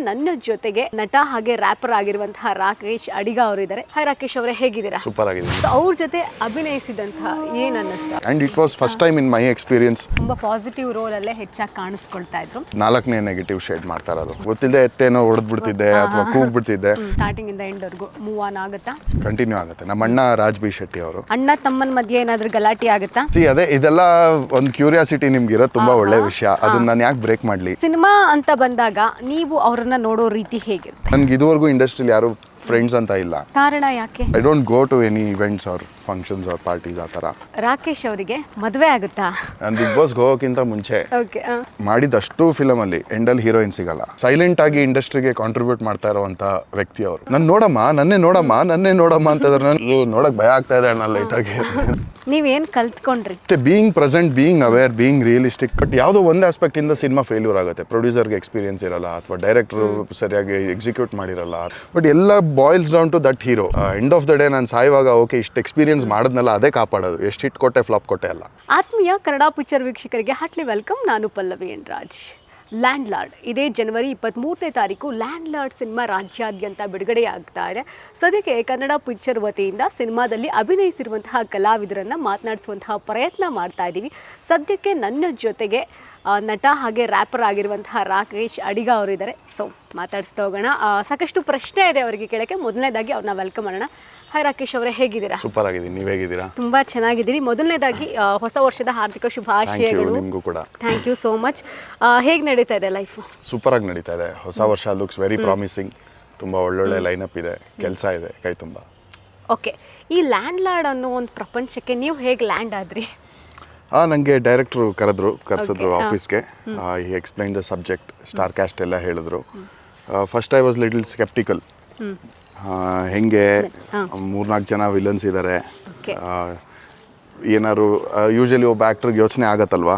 ನನ್ನ ಜೊತೆಗೆ ನಟ ಹಾಗೆ ರ್ಯಾಪರ್ ಆಗಿರುವಂತಹ ರಾಕೇಶ್ ಅಡಿಗ ಅವರು ಇದ್ದಾರೆ. ಹಾಯ್ ರಾಕೇಶ್ ಅವರೇ, ಹೇಗಿದ್ದೀರಾ? ಸೂಪರ್ ಆಗಿದೆ. ಅವ್ರ ಜೊತೆ ಅಭಿನಯಿಸಿದಂತಹ ಏನ್ ಅನ್ನಿಸ್ತಾ? And it was first time in my experience. ತುಂಬಾ ಪಾಸಿಟಿವ್ ರೋಲ್ ಅಲ್ಲೇ ಹೆಚ್ಚಾಗಿ ಕಾಣಿಸ್ಕೊಳ್ತಾ ಇದ್ರು. 4ನೇ ನೆಗೆಟಿವ್ ಶೇಡ್ ಮಾಡ್ತಾ ಇರೋದು ಗೊತ್ತಿಲ್ಲದೆ ಎತ್ತೇನೋ ಹೊಡೆದ್ ಬಿಡ್ತಿದ್ದೆ ಅಥವಾ ಕೂಗ್ ಬಿಡ್ತಿದ್ದೆ. ಸ್ಟಾರ್ಟಿಂಗ್ ಇಂದ ಎಂಡ್ ವರ್ಗೂ ಮೂವ್ ಆನ್ ಆಗುತ್ತಾ? ಕಂಟಿನ್ಯೂ ಆಗುತ್ತೆ. ನಮ್ಮ ಅಣ್ಣ ರಾಜ್ ಬಿ ಶೆಟ್ಟಿ ಅವರು. ಅಣ್ಣ ತಮ್ಮನ ಮಧ್ಯೆ ಏನಾದ್ರೂ ಗಲಾಟೆ ಆಗುತ್ತಾ? ಅದೇ ಇದೆಲ್ಲ ಒಂದು ಕ್ಯೂರಿಯಾಸಿಟಿ ನಿಮ್ಗಿರೋ ತುಂಬಾ ಒಳ್ಳೆ ವಿಷಯ. ಅದನ್ನ ನಾನು ಯಾಕೆ ಬ್ರೇಕ್ ಮಾಡ್ಲಿ? ಸಿನಿಮಾ ಅಂತ ಬಂದಾಗ ನೀವು ಅವರನ್ನ ನೋಡೋ ರೀತಿ ಹೇಗೆ? ನನ್ಗೆ ಇದುವರೆಗೂ ಇಂಡಸ್ಟ್ರಿಯಲ್ಲಿ ಯಾರು ಫ್ರೆಂಡ್ಸ್ ಅಂತ ಇಲ್ಲ. ಕಾರಣ ಯಾಕೆ? I don't go to any events or functions or parties ಆ ಥರ. ರಾಕೇಶ್ ಅವರಿಗೆ ಮದುವೆ ಆಗುತ್ತಾ? ನಾನು ಬಿಗ್ ಬಾಸ್ಗೆ ಹೋಗೋಕ್ಕಿಂತ ಮುಂಚೆ ಮಾಡಿದಷ್ಟು ಫಿಲಮಲ್ಲಿ ಎಂಡಲ್ಲಿ ಹೀರೋಯಿನ್ ಸಿಗಲ್ಲ. ಸೈಲೆಂಟ್ ಆಗಿ ಇಂಡಸ್ಟ್ರಿಗೆ ಕಾಂಟ್ರಿಬ್ಯೂಟ್ ಮಾಡ್ತಾ ಇರುವಂತ ವ್ಯಕ್ತಿ ಅವರು. ನನ್ನೇ ನೋಡಮ್ಮ ಅಂತಂದ್ರೆ ನಾನು ನೋಡಕ್ ಭಯ ಆಗ್ತಾ ಇದೆ ಅಣ್ಣ ಲೈಟಾಗಿ. ನೀವೇನ್ ಕಲ್ತ್ಕೊಂಡ್ರಿ? Being present, being aware, being realistic. But ಯಾವುದೋ ಒಂದು ಆಸ್ಪೆಕ್ಟ್ ಇಂದ ಸಿನಿಮಾ ಫೇಲ್ಯೂರ್ ಆಗುತ್ತೆ. ಪ್ರೊಡ್ಯೂಸರ್ಗೆ ಎಕ್ಸ್ಪೀರಿಯನ್ಸ್ ಇರಲ್ಲ ಅಥವಾ ಡೈರೆಕ್ಟರ್ ಸರಿಯಾಗಿ ಎಕ್ಸಿಕ್ಯೂಟ್ ಮಾಡಿರಲ್ಲ. ಬಟ್ ಎಲ್ಲ boils down to that hero. End of the day ನಾನು ಸಾಯುವಾಗ ಓಕೆ ಇಷ್ಟು ಎಕ್ಸ್ಪೀರಿಯನ್ಸ್ ಮಾಡಿದ್ನಲ್ಲ ಅದೇ ಕಾಪಾಡೋದು. ಎಷ್ಟು ಹಿಟ್ ಕೊಟ್ಟೆ ಫ್ಲಾಪ್ ಕೊಟ್ಟೆ ಅಲ್ಲ. ಆತ್ಮೀಯ ಕನ್ನಡ ಪಿಕ್ಚರ್ ವೀಕ್ಷಕರಿಗೆ ಹಾರ್ಟ್ಲಿ ವೆಲ್ಕಮ್. ನಾನು Pallavi N Raj. Land lord ಇದೇ ಜನವರಿ 23ನೇ ತಾರೀಕು ಲ್ಯಾಂಡ್ ಲಾರ್ಡ್ ಸಿನಿಮಾ ರಾಜ್ಯಾದ್ಯಂತ ಬಿಡುಗಡೆಯಾಗ್ತಾ ಇದೆ. ಸದ್ಯಕ್ಕೆ ಕನ್ನಡ ಪಿಕ್ಚರ್ ವತಿಯಿಂದ ಸಿನಿಮಾದಲ್ಲಿ ಅಭಿನಯಿಸಿರುವಂತಹ ಕಲಾವಿದರನ್ನು ಮಾತನಾಡಿಸುವಂತಹ ಪ್ರಯತ್ನ ಮಾಡ್ತಾ ಇದ್ದೀವಿ. ಸದ್ಯಕ್ಕೆ ನನ್ನ ಜೊತೆಗೆ ನಟ ಹಾಗೆ ರ್ಯಾಪರ್ ಆಗಿರುವಂತಹ ರಾಕೇಶ್ ಅಡಿಗ ಅವರು ಇದ್ದಾರೆ. ಸೊ ಮಾತಾಡಿಸ್ತಾ ಹೋಗೋಣ. ಸಾಕಷ್ಟು ಪ್ರಶ್ನೆ ಇದೆ ಅವರಿಗೆ ಕೇಳೋಕ್ಕೆ. ಮೊದಲನೇದಾಗಿ ಅವ್ರನ್ನ ವೆಲ್ಕಮ್ ಮಾಡೋಣ. ಹಾಯ್ ರಾಕೇಶ್ ಅವರೇ, ಹೇಗಿದ್ದೀರಾ? ಸೂಪರ್ ಆಗಿದ್ದೀನಿ. ನೀವು ಹೇಗಿದ್ದೀರಾ? ತುಂಬಾ ಚೆನ್ನಾಗಿದ್ದೀರಿ. ಮೊದಲನೇದಾಗಿ ಹೊಸ ವರ್ಷದ ಹಾರ್ದಿಕ ಶುಭಾಶಯಗಳು. ನಿಮಗೂ ಕೂಡ ಥ್ಯಾಂಕ್ ಯು ಸೋ ಮಚ್. ಹೇಗೆ ನಡೀತಾ ಇದೆ ಲೈಫ್? ಸೂಪರ್ ಆಗಿ ನಡೀತಾ ಇದೆ. ಹೊಸ ವರ್ಷ ಲುಕ್ಸ್ ವೆರಿ ಪ್ರಾಮಿಸಿಂಗ್. ತುಂಬ ಒಳ್ಳೊಳ್ಳೆ ಲೈನಪ್ ಇದೆ, ಕೆಲಸ ಇದೆ ಕೈ ತುಂಬ. ಓಕೆ, ಈ ಲ್ಯಾಂಡ್ ಲಾರ್ಡ್ ಅನ್ನೋ ಒಂದು ಪ್ರಪಂಚಕ್ಕೆ ನೀವು ಹೇಗೆ ಲ್ಯಾಂಡ್ ಆದ್ರಿ? ನನಗೆ ಡೈರೆಕ್ಟ್ರು ಕರೆಸಿದ್ರು ಆಫೀಸ್ಗೆ. ಈ explain the subject, star cast ಎಲ್ಲ ಹೇಳಿದ್ರು. First I was little sceptical. ಹೆಂಗೆ 3-4 ಜನ ವಿಲನ್ಸ್ ಇದ್ದಾರೆ, ಏನಾದ್ರು ಯೂಶಲಿ ಒಬ್ಬ ಆ್ಯಕ್ಟ್ರಿಗೆ ಯೋಚನೆ ಆಗತ್ತಲ್ವಾ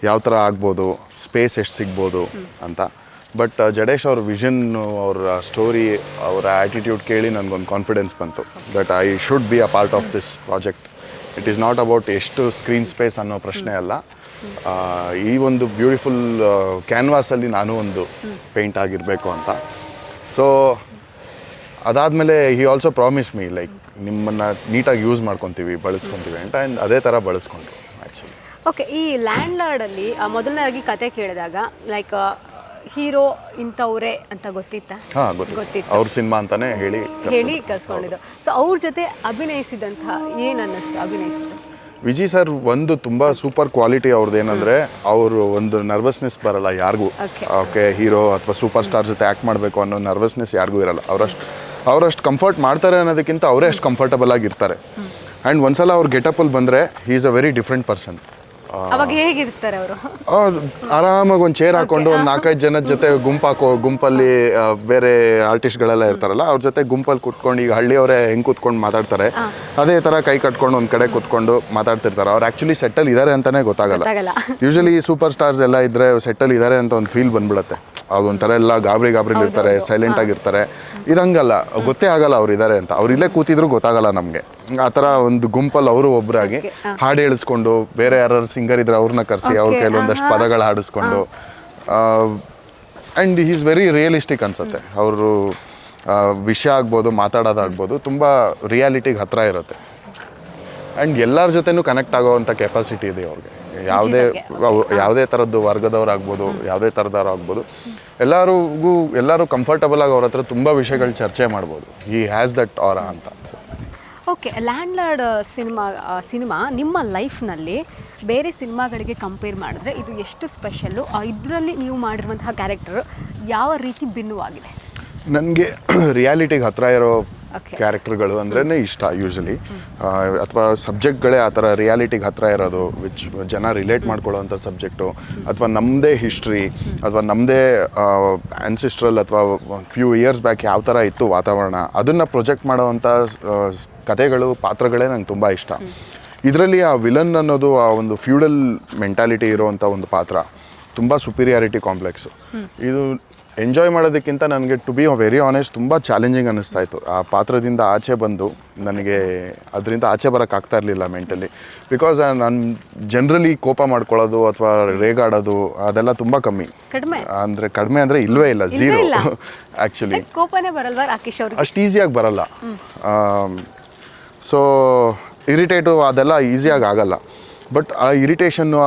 ಯಾವ ಥರ ಆಗ್ಬೋದು, ಸ್ಪೇಸ್ ಎಷ್ಟು ಸಿಗ್ಬೋದು ಅಂತ. ಬಟ್ ಜಡೇಶ್ ಅವ್ರ ವಿಷನ್, ಅವ್ರ ಸ್ಟೋರಿ, ಅವರ ಆ್ಯಟಿಟ್ಯೂಡ್ ಕೇಳಿ ನನಗೊಂದು ಕಾನ್ಫಿಡೆನ್ಸ್ ಬಂತು that I should be a part of this project. It is not about ಎಷ್ಟು ಸ್ಕ್ರೀನ್ ಸ್ಪೇಸ್ ಅನ್ನೋ ಪ್ರಶ್ನೆ ಅಲ್ಲ. ಈ ಒಂದು ಬ್ಯೂಟಿಫುಲ್ ಕ್ಯಾನ್ವಾಸಲ್ಲಿ ನಾನು ಒಂದು ಪೇಂಟ್ ಆಗಿರಬೇಕು ಅಂತ. ಸೊ ಅದಾದಮೇಲೆ he also promise me like ನಿಮ್ಮನ್ನು ನೀಟಾಗಿ ಯೂಸ್ ಮಾಡ್ಕೊತೀವಿ, ಬಳಸ್ಕೊತೀವಿ ಅಂತ. ಆ್ಯಂಡ್ ಅದೇ ಥರ ಬಳಸ್ಕೊಂಡ್ರು ಆ್ಯಕ್ಚುಲಿ. ಓಕೆ, ಈ ಲ್ಯಾಂಡ್ ಲಾರ್ಡಲ್ಲಿ ಮೊದಲನೇದಾಗಿ ಕತೆ ಕೇಳಿದಾಗ ಲೈಕ್ ಹೀರೋ ಇಂಥವ್ರೆ ಅಂತ ಗೊತ್ತಿತ್ತಾ? ಹಾಂ, ಗೊತ್ತಿತ್ತು. ಅವ್ರ ಸಿನಿಮಾ ಅಂತಾನೆ ಹೇಳಿ ಕರ್ಸ್ಕೊಂಡಿದ್ದು. ಸೊ ಅವ್ರ ಜೊತೆ ಅಭಿನಯಿಸಿದಂಥ ಏನು ಅನ್ನಿಸ್ತು ಅಭಿನಯಿಸಿದ್ದು? ವಿಜಯ್ ಸರ್ ಒಂದು ತುಂಬ ಸೂಪರ್ ಕ್ವಾಲಿಟಿ ಅವ್ರದ್ದು ಏನಂದರೆ, ಅವರು ಒಂದು ನರ್ವಸ್ನೆಸ್ ಬರಲ್ಲ ಯಾರಿಗೂ. ಓಕೆ, ಹೀರೋ ಅಥವಾ ಸೂಪರ್ ಸ್ಟಾರ್ ಜೊತೆ ಆ್ಯಕ್ಟ್ ಮಾಡಬೇಕು ಅನ್ನೋ ನರ್ವಸ್ನೆಸ್ ಯಾರಿಗೂ ಇರಲ್ಲ. ಅವರಷ್ಟು ಕಂಫರ್ಟ್ ಮಾಡ್ತಾರೆ ಅನ್ನೋದಕ್ಕಿಂತ ಅವರೇ ಅಷ್ಟು ಕಂಫರ್ಟಬಲ್ ಆಗಿರ್ತಾರೆ. ಆ್ಯಂಡ್ ಒಂದ್ಸಲ ಅವ್ರ ಗೆಟಪಲ್ಲಿ ಬಂದರೆ he is a very different person. ಅವಾಗ ಹೇಗಿರ್ತಾರೆ ಅವರು? ಆರಾಮಾಗಿ ಒಂದು ಚೇರ್ ಹಾಕೊಂಡು ಒಂದು 4-5 ಜನದ ಜೊತೆ ಗುಂಪಲ್ಲಿ ಬೇರೆ ಆರ್ಟಿಸ್ಟ್ಗಳೆಲ್ಲ ಇರ್ತಾರಲ್ಲ, ಅವ್ರ ಜೊತೆ ಗುಂಪಲ್ಲಿ ಕೂತ್ಕೊಂಡು, ಈಗ ಹಳ್ಳಿಯವರೇ ಹೆಂಗೆ ಕೂತ್ಕೊಂಡು ಮಾತಾಡ್ತಾರೆ ಅದೇ ಥರ ಕೈ ಕಟ್ಕೊಂಡು ಒಂದು ಕಡೆ ಕೂತ್ಕೊಂಡು ಮಾತಾಡ್ತಿರ್ತಾರೆ. ಅವ್ರು ಆ್ಯಕ್ಚುಲಿ ಸೆಟ್ಟಲ್ಲಿ ಇದ್ದಾರೆ ಅಂತಲೇ ಗೊತ್ತಾಗಲ್ಲ. ಯೂಶಲಿ ಸೂಪರ್ ಸ್ಟಾರ್ಸ್ ಎಲ್ಲ ಇದ್ದರೆ ಸೆಟ್ಟಲ್ಲಿ ಇದ್ದಾರೆ ಅಂತ ಒಂದು ಫೀಲ್ ಬಂದ್ಬಿಡುತ್ತೆ. ಅದೊಂಥರ ಎಲ್ಲ ಗಾಬರಿಲಿರ್ತಾರೆ, ಸೈಲೆಂಟ್ ಆಗಿರ್ತಾರೆ. ಇದಂಗಲ್ಲ, ಗೊತ್ತೇ ಆಗಲ್ಲ ಅವ್ರು ಇದ್ದಾರೆ ಅಂತ. ಅವ್ರು ಇಲ್ಲೇ ಕೂತಿದ್ರು ಗೊತ್ತಾಗಲ್ಲ ನಮಗೆ. ಆ ಥರ ಒಂದು ಗುಂಪಲ್ಲಿ ಅವರು ಒಬ್ಬರಾಗಿ ಹಾಡು ಹೇಳಿಸ್ಕೊಂಡು, ಬೇರೆ ಯಾರು ಸಿಂಗರ್ ಇದ್ರೆ ಅವ್ರನ್ನ ಕರೆಸಿ ಅವ್ರ ಕೆಲವೊಂದಷ್ಟು ಪದಗಳು ಹಾಡಿಸ್ಕೊಂಡು, and he is very realistic ಅನ್ಸುತ್ತೆ. ಅವರು ವಿಷಯ ಆಗ್ಬೋದು, ಮಾತಾಡೋದಾಗ್ಬೋದು, ತುಂಬ ರಿಯಾಲಿಟಿಗೆ ಹತ್ತಿರ ಇರುತ್ತೆ. ಆ್ಯಂಡ್ ಎಲ್ಲರ ಜೊತೆನೂ ಕನೆಕ್ಟ್ ಆಗೋವಂಥ ಕೆಪಾಸಿಟಿ ಇದೆ ಅವ್ರಿಗೆ. ಯಾವುದೇ ಥರದ್ದು ವರ್ಗದವ್ರಾಗ್ಬೋದು, ಯಾವುದೇ ಥರದವ್ರು ಆಗ್ಬೋದು, ಎಲ್ಲರೂ ಕಂಫರ್ಟಬಲ್ ಆಗಿ ಅವ್ರ ಹತ್ರ ತುಂಬ ವಿಷಯಗಳು ಚರ್ಚೆ ಮಾಡ್ಬೋದು. ಹಿ ಹ್ಯಾಸ್ ದಟ್ ಆರಾ ಅಂತ ಅನ್ಸುತ್ತೆ. ಓಕೆ, ಲ್ಯಾಂಡ್ ಲಾರ್ಡ್ ಸಿನಿಮಾ ನಿಮ್ಮ ಲೈಫ್ನಲ್ಲಿ ಬೇರೆ ಸಿನಿಮಾಗಳಿಗೆ ಕಂಪೇರ್ ಮಾಡಿದ್ರೆ ಇದು ಎಷ್ಟು ಸ್ಪೆಷಲ್ಲು? ಇದರಲ್ಲಿ ನೀವು ಮಾಡಿರುವಂತಹ ಕ್ಯಾರೆಕ್ಟರ್ ಯಾವ ರೀತಿ ಭಿನ್ನವಾಗಿದೆ? ನನಗೆ ರಿಯಾಲಿಟಿಗೆ ಹತ್ತಿರ ಇರೋ ಕ್ಯಾರೆಕ್ಟರ್ಗಳು ಅಂದ್ರೇ ಇಷ್ಟ ಯೂಶಲಿ. ಅಥವಾ ಸಬ್ಜೆಕ್ಟ್ಗಳೇ ಆ ಥರ ರಿಯಾಲಿಟಿಗೆ ಹತ್ತಿರ ಇರೋದು, ವಿಚ್ ಜನ ರಿಲೇಟ್ ಮಾಡ್ಕೊಳ್ಳೋವಂಥ ಸಬ್ಜೆಕ್ಟು, ಅಥವಾ ನಮ್ಮದೇ ಹಿಸ್ಟ್ರಿ ಅಥವಾ ನಮ್ಮದೇ ಆ್ಯನ್ಸಿಸ್ಟ್ರಲ್ ಅಥವಾ ಫ್ಯೂ ಇಯರ್ಸ್ ಬ್ಯಾಕ್ ಯಾವ ಥರ ಇತ್ತು ವಾತಾವರಣ, ಅದನ್ನು ಪ್ರೊಜೆಕ್ಟ್ ಮಾಡೋವಂಥ ಕಥೆಗಳು, ಪಾತ್ರಗಳೇ ನಂಗೆ ತುಂಬ ಇಷ್ಟ. ಇದರಲ್ಲಿ ಆ ವಿಲನ್ ಅನ್ನೋದು ಆ ಒಂದು ಫ್ಯೂಡಲ್ ಮೆಂಟಾಲಿಟಿ ಇರೋವಂಥ ಒಂದು ಪಾತ್ರ, ತುಂಬ ಸುಪೀರಿಯಾರಿಟಿ ಕಾಂಪ್ಲೆಕ್ಸು. ಇದು ಎಂಜಾಯ್ ಮಾಡೋದಕ್ಕಿಂತ ನನಗೆ ಟು ಬಿ ವೆರಿ ಆನೆಸ್ಟ್ ತುಂಬ ಚಾಲೆಂಜಿಂಗ್ ಅನ್ನಿಸ್ತಾ ಇತ್ತು ಆ ಪಾತ್ರದಿಂದ ಆಚೆ ಬಂದು ನನಗೆ ಅದರಿಂದ ಆಚೆ ಬರೋಕ್ಕಾಗ್ತಾ ಇರಲಿಲ್ಲ ಮೆಂಟಲಿ. ಬಿಕಾಸ್ ನಾನು ಜನರಲಿ ಕೋಪ ಮಾಡ್ಕೊಳ್ಳೋದು ಅಥವಾ ರೇಗಾಡೋದು ಅದೆಲ್ಲ ತುಂಬ ಕಮ್ಮಿ. ಕಡಿಮೆ ಅಂದರೆ ಇಲ್ಲವೇ ಇಲ್ಲ, ಝೀರೋ ಆ್ಯಕ್ಚುಲಿ. ಕೋಪನೇ ಬರಲ್ವಾ ರಾಕೇಶ್ ಅವ್ರಿಗೆ? ಅಷ್ಟು ಈಸಿಯಾಗಿ ಬರಲ್ಲ. ಸೊ ಇರಿಟೇಟು ಅದೆಲ್ಲ ಈಸಿಯಾಗಿ ಆಗಲ್ಲ. ಬಟ್ ಆ ಇರಿಟೇಷನ್ನು,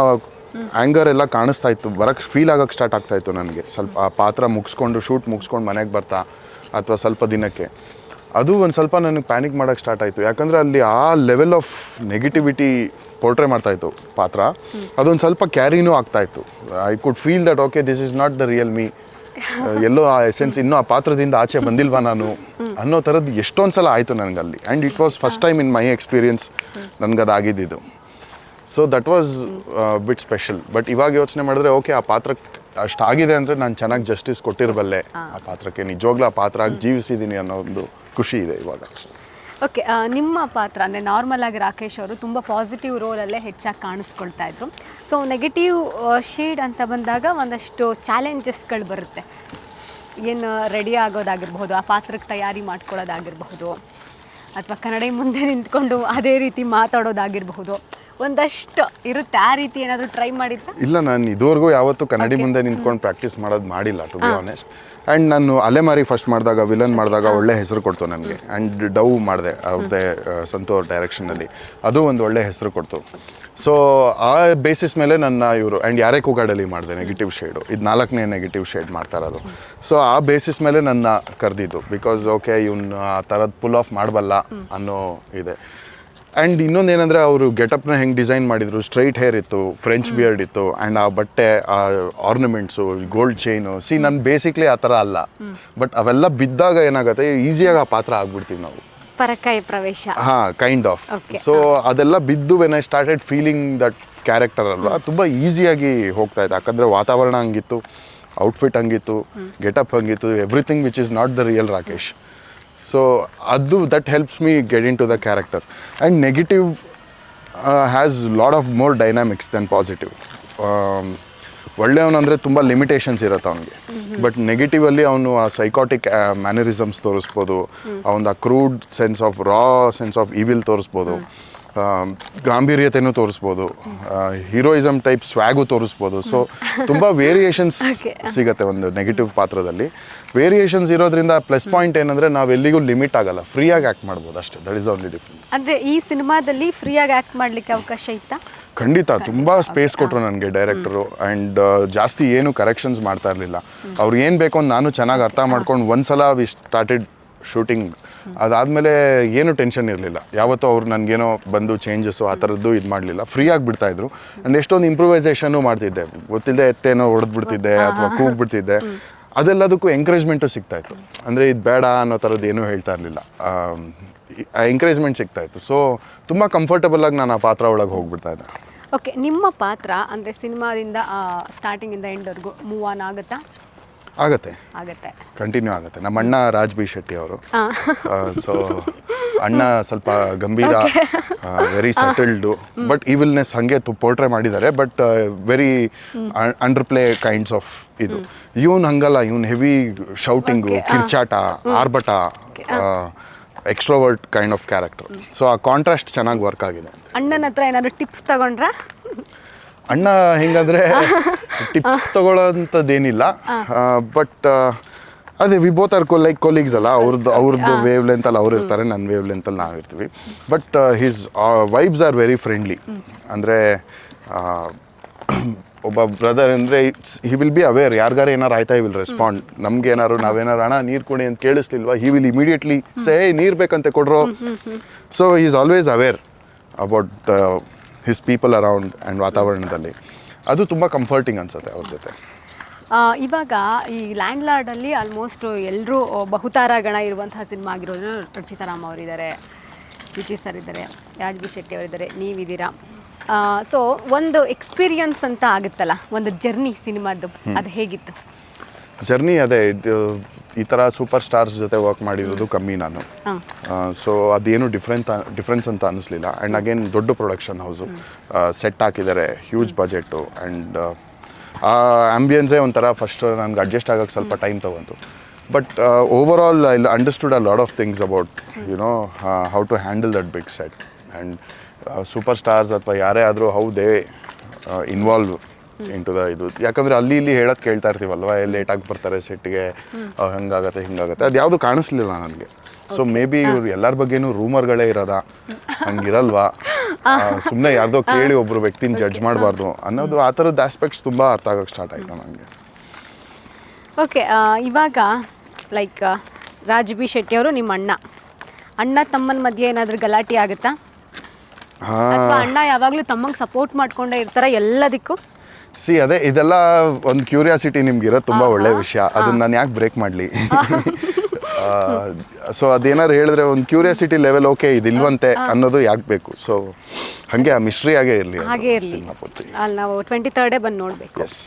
ಆ್ಯಂಗರ್ ಎಲ್ಲ ಕಾಣಿಸ್ತಾ ಇತ್ತು, ಬರೋಕ್ಕೆ ಫೀಲ್ ಆಗೋಕ್ಕೆ ಸ್ಟಾರ್ಟ್ ಆಗ್ತಾಯಿತ್ತು ನನಗೆ. ಸ್ವಲ್ಪ ಆ ಪಾತ್ರ ಮುಗಿಸ್ಕೊಂಡು ಶೂಟ್ ಮುಗಿಸ್ಕೊಂಡು ಮನೆಗೆ ಬರ್ತಾ ಅಥವಾ ಸ್ವಲ್ಪ ದಿನಕ್ಕೆ ಅದು ಒಂದು ಸ್ವಲ್ಪ ನನಗೆ ಪ್ಯಾನಿಕ್ ಮಾಡೋಕ್ಕೆ ಸ್ಟಾರ್ಟ್ ಆಯಿತು. ಯಾಕಂದರೆ ಅಲ್ಲಿ ಆ ಲೆವೆಲ್ ಆಫ್ ನೆಗೆಟಿವಿಟಿ ಪೋರ್ಟ್ರೇ ಮಾಡ್ತಾಯಿತ್ತು ಪಾತ್ರ. ಅದೊಂದು ಸ್ವಲ್ಪ ಕ್ಯಾರಿನೂ ಆಗ್ತಾಯಿತ್ತು. I could feel that okay this is not the real me, ಎಲ್ಲೋ ಆ ಎಸೆನ್ಸ್ ಇನ್ನೂ ಆ ಪಾತ್ರದಿಂದ ಆಚೆ ಬಂದಿಲ್ವಾ ನಾನು ಅನ್ನೋ ಥರದ್ದು ಎಷ್ಟೊಂದು ಸಲ ಆಯಿತು ನನಗಲ್ಲಿ. And it was first time in my experience ನನಗದಾಗಿದ್ದು. So that was bit special. But ಇವಾಗ ಯೋಚನೆ ಮಾಡಿದ್ರೆ ಓಕೆ, ಆ ಪಾತ್ರಕ್ಕೆ ಅಷ್ಟಾಗಿದೆ ಅಂದರೆ ನಾನು ಚೆನ್ನಾಗಿ ಜಸ್ಟಿಸ್ ಕೊಟ್ಟಿರಬಲ್ಲೆ ಆ ಪಾತ್ರಕ್ಕೆ, ನಿಜವಾಗ್ಲೂ ಆ ಪಾತ್ರ ಆಗಿ ಜೀವಿಸಿದ್ದೀನಿ ಅನ್ನೋ ಒಂದು ಖುಷಿ ಇದೆ ಇವಾಗ. ಓಕೆ, ನಿಮ್ಮ ಪಾತ್ರ ಅಂದರೆ ನಾರ್ಮಲ್ ಆಗಿ ರಾಕೇಶ್ ಅವರು ತುಂಬ ಪಾಸಿಟಿವ್ ರೋಲಲ್ಲೇ ಹೆಚ್ಚಾಗಿ ಕಾಣಿಸ್ಕೊಳ್ತಾ ಇದ್ರು. ಸೊ ನೆಗೆಟಿವ್ ಶೇಡ್ ಅಂತ ಬಂದಾಗ ಒಂದಷ್ಟು ಚಾಲೆಂಜಸ್ಗಳು ಬರುತ್ತೆ. ಏನು ರೆಡಿ ಆಗೋದಾಗಿರ್ಬಹುದು, ಆ ಪಾತ್ರಕ್ಕೆ ತಯಾರಿ ಮಾಡ್ಕೊಳ್ಳೋದಾಗಿರಬಹುದು, ಅಥವಾ ಕನ್ನಡ ಮುಂದೆ ನಿಂತ್ಕೊಂಡು ಅದೇ ರೀತಿ ಮಾತಾಡೋದಾಗಿರಬಹುದು, ಒಂದಷ್ಟು ಇರುತ್ತೆ. ಆ ರೀತಿ ಏನಾದರೂ ಟ್ರೈ ಮಾಡಿದ್ರೆ? ಇಲ್ಲ, ನಾನು ಇದುವರೆಗೂ ಯಾವತ್ತೂ ಕನ್ನಡಿ ಮುಂದೆ ನಿಂತ್ಕೊಂಡು ಪ್ರಾಕ್ಟೀಸ್ ಮಾಡೋದು ಮಾಡಿಲ್ಲ, ಟು ಬಿ ಆನೆಸ್ಟ್. ಆ್ಯಂಡ್ ನಾನು ಅಲೆಮಾರಿ ಫಸ್ಟ್ ಮಾಡಿದಾಗ, ವಿಲನ್ ಮಾಡಿದಾಗ ಒಳ್ಳೆ ಹೆಸರು ಕೊಡ್ತು ನನಗೆ. ಆ್ಯಂಡ್ ಡವ್ ಮಾಡಿದೆ ಅವ್ರದ್ದೇ ಸಂತು ಅವ್ರ ಡೈರೆಕ್ಷನಲ್ಲಿ, ಅದು ಒಂದು ಒಳ್ಳೆ ಹೆಸರು ಕೊಡ್ತು. ಸೊ ಆ ಬೇಸಿಸ್ ಮೇಲೆ ನನ್ನ ಇವರು ಆ್ಯಂಡ್ ಯಾರೇ ಕೂಗಾಡಲ್ಲಿ ಮಾಡಿದೆ ನೆಗೆಟಿವ್ ಶೇಡು, ಇದು 4ನೇ ನೆಗೆಟಿವ್ ಶೇಡ್ ಮಾಡ್ತಾ ಇರೋದು. ಸೊ ಆ ಬೇಸಿಸ್ ಮೇಲೆ ನನ್ನ ಕರೆದಿದ್ದು. ಬಿಕಾಸ್ ಓಕೆ, ಇವನು ಆ ಥರದ್ದು ಪುಲ್ ಆಫ್ ಮಾಡಬಲ್ಲ ಅನ್ನೋ ಇದೆ. ಆ್ಯಂಡ್ ಇನ್ನೊಂದೇನೆಂದರೆ ಅವರು ಗೆಟಪ್ನ ಹೆಂಗೆ ಡಿಸೈನ್ ಮಾಡಿದರು, ಸ್ಟ್ರೈಟ್ ಹೇರ್ ಇತ್ತು, ಫ್ರೆಂಚ್ ಬಿಯರ್ಡ್ ಇತ್ತು, ಆ್ಯಂಡ್ ಆ ಬಟ್ಟೆ, ಆ ಆರ್ನಮೆಂಟ್ಸು, ಗೋಲ್ಡ್ ಚೈನು, ನಾನು ಬೇಸಿಕ್ಲಿ ಆ ಥರ ಅಲ್ಲ. ಬಟ್ ಅವೆಲ್ಲ ಬಿದ್ದಾಗ ಏನಾಗುತ್ತೆ, ಈಸಿಯಾಗಿ ಆ ಪಾತ್ರ ಆಗ್ಬಿಡ್ತೀವಿ ನಾವು. ಪರಕಾಯ ಪ್ರವೇಶ. ಹಾಂ, ಕೈಂಡ್ ಆಫ್. ಸೊ ಅದೆಲ್ಲ ಬಿದ್ದು when I started feeling that character ಅಲ್ವಾ, ತುಂಬ ಈಸಿಯಾಗಿ ಹೋಗ್ತಾ ಇದೆ. ಯಾಕಂದರೆ ವಾತಾವರಣ ಹಂಗಿತ್ತು, ಔಟ್ಫಿಟ್ ಹಂಗಿತ್ತು, ಗೆಟಪ್ ಹಂಗಿತ್ತು, everything which is not the real Rakesh. So ಅದು that helps me get into the character. And negative has lot of more dynamics then positive. ಒಳ್ಳೆಯವನಂದರೆ ತುಂಬ ಲಿಮಿಟೇಷನ್ಸ್ ಇರುತ್ತೆ ಅವನಿಗೆ. ಬಟ್ ನೆಗೆಟಿವಲ್ಲಿ ಅವನು ಆ ಸೈಕಾಟಿಕ್ ಮ್ಯಾನರಿಸಮ್ಸ್ ತೋರಿಸ್ಬೋದು, ಅವನ ಆ crude sense of sense of evil ತೋರಿಸ್ಬೋದು, ಗಾಂಭೀರ್ಯತೆನೂ ತೋರಿಸ್ಬೋದು, ಹೀರೋಯಿಸಮ್ ಟೈಪ್ ಸ್ವ್ಯಾಗು ತೋರಿಸ್ಬೋದು. ಸೊ ತುಂಬ ವೇರಿಯೇಷನ್ಸ್ ಸಿಗುತ್ತೆ ಒಂದು ನೆಗೆಟಿವ್ ಪಾತ್ರದಲ್ಲಿ. ವೇರಿಯೇಷನ್ಸ್ ಇರೋದ್ರಿಂದ ಪ್ಲಸ್ ಪಾಯಿಂಟ್ ಏನಂದರೆ ನಾವೆಲ್ಲಿಗೂ ಲಿಮಿಟ್ ಆಗಲ್ಲ, ಫ್ರೀಯಾಗಿ ಆ್ಯಕ್ಟ್ ಮಾಡ್ಬೋದು ಅಷ್ಟೇ. That is only difference. ಅಂದರೆ ಈ ಸಿನಿಮಾದಲ್ಲಿ ಫ್ರೀಯಾಗಿ ಆ್ಯಕ್ಟ್ ಮಾಡಲಿಕ್ಕೆ ಅವಕಾಶ ಇತ್ತಾ? ಖಂಡಿತ, ತುಂಬ ಸ್ಪೇಸ್ ಕೊಟ್ಟರು ನನಗೆ ಡೈರೆಕ್ಟರು. ಆ್ಯಂಡ್ ಜಾಸ್ತಿ ಏನು ಕರೆಕ್ಷನ್ಸ್ ಮಾಡ್ತಾ ಇರಲಿಲ್ಲ. ಅವ್ರು ಏನು ಬೇಕು ಅಂತ ನಾನು ಚೆನ್ನಾಗಿ ಅರ್ಥ ಮಾಡ್ಕೊಂಡು ಒಂದ್ಸಲ ವಿ ಸ್ಟಾರ್ಟೆಡ್ ಶೂಟಿಂಗ್. ಅದಾದಮೇಲೆ ಏನು ಟೆನ್ಷನ್ ಇರಲಿಲ್ಲ ಯಾವತ್ತೂ. ಅವ್ರು ನನಗೇನೋ ಬಂದು ಚೇಂಜಸ್ಸು ಆ ಥರದ್ದು ಇದು ಮಾಡಲಿಲ್ಲ, ಫ್ರೀಯಾಗಿ ಬಿಡ್ತಾಯಿದ್ರು. ಆ್ಯಂಡ್ ಎಷ್ಟೊಂದು ಇಂಪ್ರೂವೈಸೇಷನ್ನು ಮಾಡ್ತಿದ್ದೆ, ಗೊತ್ತಿಲ್ಲದೆ ಎತ್ತೇನೋ ಹೊಡೆದ್ಬಿಡ್ತಿದ್ದೆ ಅಥವಾ ಕೂಗ್ಬಿಡ್ತಿದ್ದೆ. ಅದೆಲ್ಲದಕ್ಕೂ ಎಂಕರೇಜ್ಮೆಂಟು ಸಿಗ್ತಾಯಿತ್ತು. ಅಂದರೆ ಇದು ಬೇಡ ಅನ್ನೋ ಥರದ್ದು ಏನೂ ಹೇಳ್ತಾ ಇರಲಿಲ್ಲ, ಎಂಕರೇಜ್ಮೆಂಟ್ ಸಿಗ್ತಾಯಿತ್ತು. ಸೊ ತುಂಬ ಕಂಫರ್ಟಬಲಾಗಿ ನಾನು ಆ ಪಾತ್ರ ಒಳಗೆ ಹೋಗ್ಬಿಡ್ತಾಯಿದ್ದೆ. ಓಕೆ, ನಿಮ್ಮ ಪಾತ್ರ ಅಂದರೆ ಸಿನಿಮಾದಿಂದ ಸ್ಟಾರ್ಟಿಂಗಿಂದ ಎಂಡ್ವರೆಗೂ ಮೂವ್ ಆನ್ ಆಗುತ್ತಾ? ಆಗುತ್ತೆ, ಕಂಟಿನ್ಯೂ ಆಗುತ್ತೆ. ನಮ್ಮ ಅಣ್ಣ ರಾಜ್ ಬಿ ಶೆಟ್ಟಿ ಅವರು. ಸೊ ಅಣ್ಣ ಸ್ವಲ್ಪ ಗಂಭೀರ, ವೆರಿ ಸೆಟಲ್ಡು, ಬಟ್ ಈವಿಲ್ನೆಸ್ ಹಾಗೆ ಪೋರ್ಟ್ರೇ ಮಾಡಿದ್ದಾರೆ. But very under play kinds of ಇದು. ಇವನು ಹಂಗಲ್ಲ, ಇವನು ಹೆವಿ ಶೌಟಿಂಗು, ಕಿರ್ಚಾಟ, ಆರ್ಭಟ, extrovert kind of character. So ಆ ಕಾಂಟ್ರಾಸ್ಟ್ ಚೆನ್ನಾಗಿ ವರ್ಕ್ ಆಗಿದೆ. ಅಣ್ಣನ ಹತ್ರ ಏನಾದರೂ ಟಿಪ್ಸ್ ತಗೊಂಡ್ರಾ? ಅಣ್ಣ ಹೆಂಗಂದರೆ ಟಿಪ್ಸ್ ತೊಗೊಳ್ಳೋಂಥದ್ದೇನಿಲ್ಲ. ಬಟ್ ಅದೇ ವಿ ಬೋತ್ ಆರ್ ಕೊಲೀಗ್ಸ್ ಅಲ್ಲ, ಅವ್ರದ್ದು ವೇವ್ ಲೆಂತಲ್ಲಿ ಅವ್ರು ಇರ್ತಾರೆ, ನನ್ನ ವೇವ್ ಲೆಂತಲ್ಲಿ ನಾವು ಇರ್ತೀವಿ. But his vibes are very friendly. ಅಂದರೆ ಒಬ್ಬ ಬ್ರದರ್ ಅಂದರೆ ಹಿ ವಿಲ್ ಬಿ ಅವೇರ್, ಯಾರಿಗಾರು ಏನಾರು ಆಯ್ತಾ ಹಿ ವಿಲ್ ರೆಸ್ಪಾಂಡ್. ನಮ್ಗೆ ಏನಾರು ನಾವೇನಾರು ಅಣ್ಣ ನೀರು ಕುಡಿ ಅಂತ ಕೇಳಿಸ್ಲಿಲ್ವಾ, ಹಿ ವಿಲ್ ಇಮಿಡಿಯೇಟ್ಲಿ ಸೇ ನೀರು ಬೇಕಂತೆ ಕೊಡ್ರೋ. So he is always aware about his people around and ವಾತಾವರಣದಲ್ಲಿ. ಅದು ತುಂಬ ಕಂಫರ್ಟಿಂಗ್ ಅನಿಸುತ್ತೆ ಅವ್ರ ಜೊತೆ. ಇವಾಗ ಈ ಲ್ಯಾಂಡ್ ಲಾರ್ಡಲ್ಲಿ ಆಲ್ಮೋಸ್ಟ್ ಎಲ್ಲರೂ ಬಹುತಾರ ಗಣ ಇರುವಂತಹ ಸಿನಿಮಾ ಆಗಿರೋದು. ರಚಿತಾ ರಾಮ್ ಅವರಿದ್ದಾರೆ, ವಿಜಯ್ ಸರ್ ಇದ್ದಾರೆ, ರಾಜ್ ಬಿ ಶೆಟ್ಟಿ ಅವರಿದ್ದಾರೆ, ನೀವಿದ್ದೀರಾ. ಸೊ ಒಂದು ಎಕ್ಸ್ಪೀರಿಯನ್ಸ್ ಅಂತ ಆಗುತ್ತಲ್ಲ, ಒಂದು ಜರ್ನಿ ಸಿನಿಮಾದ್ದು, ಅದು ಹೇಗಿತ್ತು ಜರ್ನಿ? ಅದೇ ಈ ಥರ ಸೂಪರ್ ಸ್ಟಾರ್ಸ್ ಜೊತೆ ವರ್ಕ್ ಮಾಡಿರೋದು ಕಮ್ಮಿ ನಾನು. ಸೊ ಅದೇನು ಡಿಫ್ರೆನ್ಸ್ ಅಂತ ಅನ್ನಿಸ್ಲಿಲ್ಲ. ಆ್ಯಂಡ್ ಅಗೇನ್ ದೊಡ್ಡ ಪ್ರೊಡಕ್ಷನ್ ಹೌಸು, ಸೆಟ್ ಹಾಕಿದ್ದಾರೆ, ಹ್ಯೂಜ್ ಬಜೆಟು, ಆ್ಯಂಡ್ ಆ ಆ್ಯಂಬಿಯನ್ಸೇ ಒಂಥರ ಫಸ್ಟ್ ನನಗೆ ಅಡ್ಜಸ್ಟ್ ಆಗೋಕ್ಕೆ ಸ್ವಲ್ಪ ಟೈಮ್ ತೊಗೊಂತು. But overall I understood a lot of things about how to handle that big set and super stars ಅಥವಾ ಯಾರೇ ಆದರೂ how they involve into the ಇದು. ಯಾಕಂದರೆ ಅಲ್ಲಿ ಇಲ್ಲಿ ಹೇಳೋದು ಕೇಳ್ತಾ ಇರ್ತೀವಲ್ವ, ಲೇಟಾಗಿ ಬರ್ತಾರೆ ಸೆಟ್ಗೆ, ಹಂಗಾಗತ್ತೆ ಹಿಂಗಾಗತ್ತೆ, ಅದು ಯಾವುದು ಕಾಣಿಸ್ಲಿಲ್ಲ ನನಗೆ. ಸೊ ಮೇ ಬಿ ಇವ್ರು ಎಲ್ಲರ ಬಗ್ಗೆನೂ ರೂಮರ್ಗಳೇ ಇರೋದಾ, ಹಂಗಿರಲ್ವಾ, ಸುಮ್ಮನೆ ಯಾರ್ದೋ ಕೇಳಿ ಒಬ್ಬರು ವ್ಯಕ್ತಿನ ಜಡ್ಜ್ ಮಾಡಬಾರ್ದು ಅನ್ನೋದು, ಆ ಥರದ್ದು ಆಸ್ಪೆಕ್ಟ್ಸ್ ತುಂಬ ಅರ್ಥ ಆಗೋಕ್ಕೆ ಸ್ಟಾರ್ಟ್ ಆಯಿತು ನನಗೆ. ಓಕೆ, ಇವಾಗ ಲೈಕ್ ರಾಜ್ ಬಿ ಶೆಟ್ಟಿ ಅವರು ನಿಮ್ಮ ಅಣ್ಣ ತಮ್ಮನ ಮಧ್ಯೆ ಏನಾದರೂ ಗಲಾಟೆ ಆಗುತ್ತಾ, ಅಥವಾ ಅಣ್ಣ ಯಾವಾಗಲೂ ತಮ್ಮಂಗೆ ಸಪೋರ್ಟ್ ಮಾಡ್ಕೊಂಡೇ ಇರ್ತಾರ ಎಲ್ಲದಕ್ಕೂ? ಅದೇ ಇದೆಲ್ಲ ಒಂದು ಕ್ಯೂರಿಯಾಸಿಟಿ ನಿಮ್ಗಿರೋದು ತುಂಬ ಒಳ್ಳೆ ವಿಷಯ. ಅದನ್ನು ನಾನು ಯಾಕೆ ಬ್ರೇಕ್ ಮಾಡಲಿ? ಸೊ ಅದೇನಾದ್ರು ಹೇಳಿದ್ರೆ ಒಂದು ಕ್ಯೂರಿಯಾಸಿಟಿ ಲೆವೆಲ್, ಓಕೆ ಇದು ಇಲ್ವಂತೆ ಅನ್ನೋದು ಯಾಕೆ ಬೇಕು? ಸೊ ಹಾಗೆ ಆ ಮಿಸ್ಟ್ರಿ ಆಗೇ ಇರಲಿ, ಹಾಗೇ ಇರಲಿ. ಅಲ್ಲಿ ನಾವು 23rd ಬಂದು ನೋಡಬೇಕು. Yes.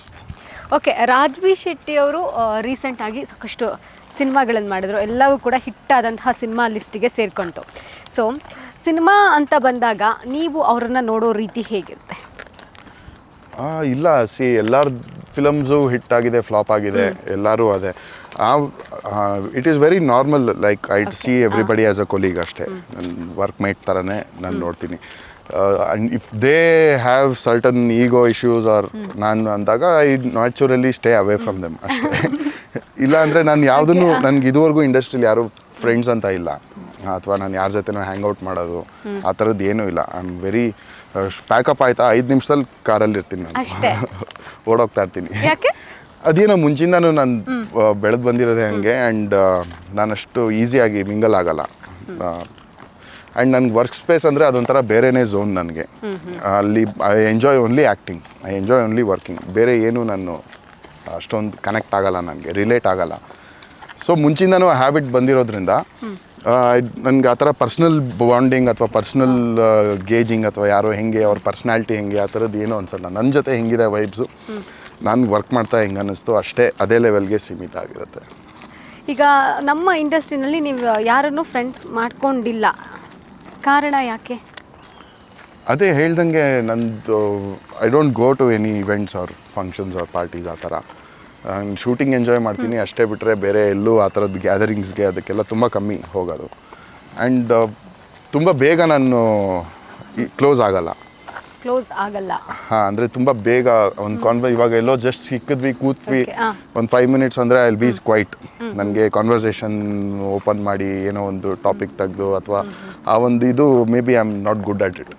Okay, Raj B Shetty ಅವರು ರೀಸೆಂಟಾಗಿ ಸಾಕಷ್ಟು ಸಿನಿಮಾಗಳನ್ನು ಮಾಡಿದ್ರು, ಎಲ್ಲವೂ ಕೂಡ ಹಿಟ್ಟಾದಂತಹ ಸಿನಿಮಾ ಲಿಸ್ಟಿಗೆ ಸೇರ್ಕೊಂತು. ಸೊ ಸಿನಿಮಾ ಅಂತ ಬಂದಾಗ ನೀವು ಅವರನ್ನು ನೋಡೋ ರೀತಿ ಹೇಗಿರುತ್ತೆ? ಇಲ್ಲ, ಎಲ್ಲರ ಫಿಲಮ್ಸು ಹಿಟ್ ಆಗಿದೆ, ಫ್ಲಾಪ್ ಆಗಿದೆ, ಎಲ್ಲರೂ ಅದೇ. It is very normal, like I see everybody as a colleague ಅಷ್ಟೇ. ನನ್ನ ವರ್ಕ್ ಮೇಟ್ ಥರನೇ ನಾನು ನೋಡ್ತೀನಿ. And if they have certain ego issues or ನಾನು ಅಂದಾಗ I naturally stay away from them ಅಷ್ಟೇ. ಇಲ್ಲ ಅಂದರೆ ನಾನು ಯಾವುದನ್ನು, ನನಗೆ ಇದುವರೆಗೂ ಇಂಡಸ್ಟ್ರಿಲಿ ಯಾರು ಫ್ರೆಂಡ್ಸ್ ಅಂತ ಇಲ್ಲ, ಅಥವಾ ನಾನು ಯಾರ ಜೊತೆನೂ ಹ್ಯಾಂಗ್ ಔಟ್ ಮಾಡೋದು ಆ ಥರದ್ದು ಏನೂ ಇಲ್ಲ. ಐ ಆಮ್ ವೆರಿ ಪ್ಯಾಕಪ್ ಆಯಿತಾ 5 ನಿಮಿಷದಲ್ಲಿ ಕಾರಲ್ಲಿ ಇರ್ತೀನಿ ನಾನು, ಓಡೋಗ್ತಾ ಇರ್ತೀನಿ. ಅದೇನೋ ಮುಂಚಿಂದನೂ ನಾನು ಬೆಳೆದು ಬಂದಿರೋದೇ ಹಂಗೆ. ಆ್ಯಂಡ್ ನಾನಷ್ಟು ಈಸಿಯಾಗಿ ಮಿಂಗಲ್ ಆಗಲ್ಲ. ಆ್ಯಂಡ್ ನನಗೆ ವರ್ಕ್ ಸ್ಪೇಸ್ ಅಂದರೆ ಅದೊಂಥರ ಬೇರೆಯೇ ಝೋನ್ ನನಗೆ. ಅಲ್ಲಿ I enjoy only acting, I enjoy only working. ಬೇರೆ ಏನೂ ನಾನು ಅಷ್ಟೊಂದು ಕನೆಕ್ಟ್ ಆಗಲ್ಲ, ನನಗೆ ರಿಲೇಟ್ ಆಗಲ್ಲ. ಸೊ ಮುಂಚಿಂದನೂ ಹ್ಯಾಬಿಟ್ ಬಂದಿರೋದ್ರಿಂದ ನನಗೆ ಆ ಥರ ಪರ್ಸ್ನಲ್ ಬಾಂಡಿಂಗ್ ಅಥವಾ ಪರ್ಸ್ನಲ್ ಗೇಜಿಂಗ್ ಅಥವಾ ಯಾರೋ ಹೆಂಗೆ ಅವ್ರ ಪರ್ಸ್ನಾಲಿಟಿ ಹೆಂಗೆ ಆ ಥರದ್ದು ಏನೂ ಅನ್ಸಲ್ಲ. ನನ್ನ ಜೊತೆ ಹೆಂಗಿದೆ ವೈಬ್ಸು, ನಾನು ವರ್ಕ್ ಮಾಡ್ತಾ ಹೆಂಗೆ ಅನ್ನಿಸ್ತು ಅಷ್ಟೇ, ಅದೇ ಲೆವೆಲ್ಗೆ ಸೀಮಿತ ಆಗಿರುತ್ತೆ. ಈಗ ನಮ್ಮ ಇಂಡಸ್ಟ್ರಿನಲ್ಲಿ ನೀವು ಯಾರನ್ನೂ ಫ್ರೆಂಡ್ಸ್ ಮಾಡ್ಕೊಂಡಿಲ್ಲ, ಕಾರಣ ಯಾಕೆ? ಅದೇ ಹೇಳ್ದಂಗೆ ನಂದು I don't go to any events or functions or parties ಆ ಥರ. ಶೂಟಿಂಗ್ ಎಂಜಾಯ್ ಮಾಡ್ತೀನಿ ಅಷ್ಟೇ, ಬಿಟ್ಟರೆ ಬೇರೆ ಎಲ್ಲೂ ಆ ಥರದ್ದು ಗ್ಯಾದರಿಂಗ್ಸ್ಗೆ ಅದಕ್ಕೆಲ್ಲ ತುಂಬ ಕಮ್ಮಿ ಹೋಗೋದು. ಆ್ಯಂಡ್ ತುಂಬ ಬೇಗ ನಾನು ಕ್ಲೋಸ್ ಆಗಲ್ಲ. ಹಾಂ, ಅಂದರೆ ತುಂಬ ಬೇಗ ಒಂದು ಇವಾಗ ಎಲ್ಲೋ ಜಸ್ಟ್ ಸಿಕ್ಕಿದ್ವಿ, ಕೂತ್ವಿ ಒಂದು 5 ಮಿನಿಟ್ಸ್ ಅಂದರೆ ಐ ವಿಲ್ ಬಿ ಕ್ವೈಟ್. ನನಗೆ ಕಾನ್ವರ್ಸೇಷನ್ ಓಪನ್ ಮಾಡಿ ಏನೋ ಒಂದು ಟಾಪಿಕ್ ತೆಗೆದು ಅಥವಾ ಆ ಒಂದು ಇದು may be I am not good at it.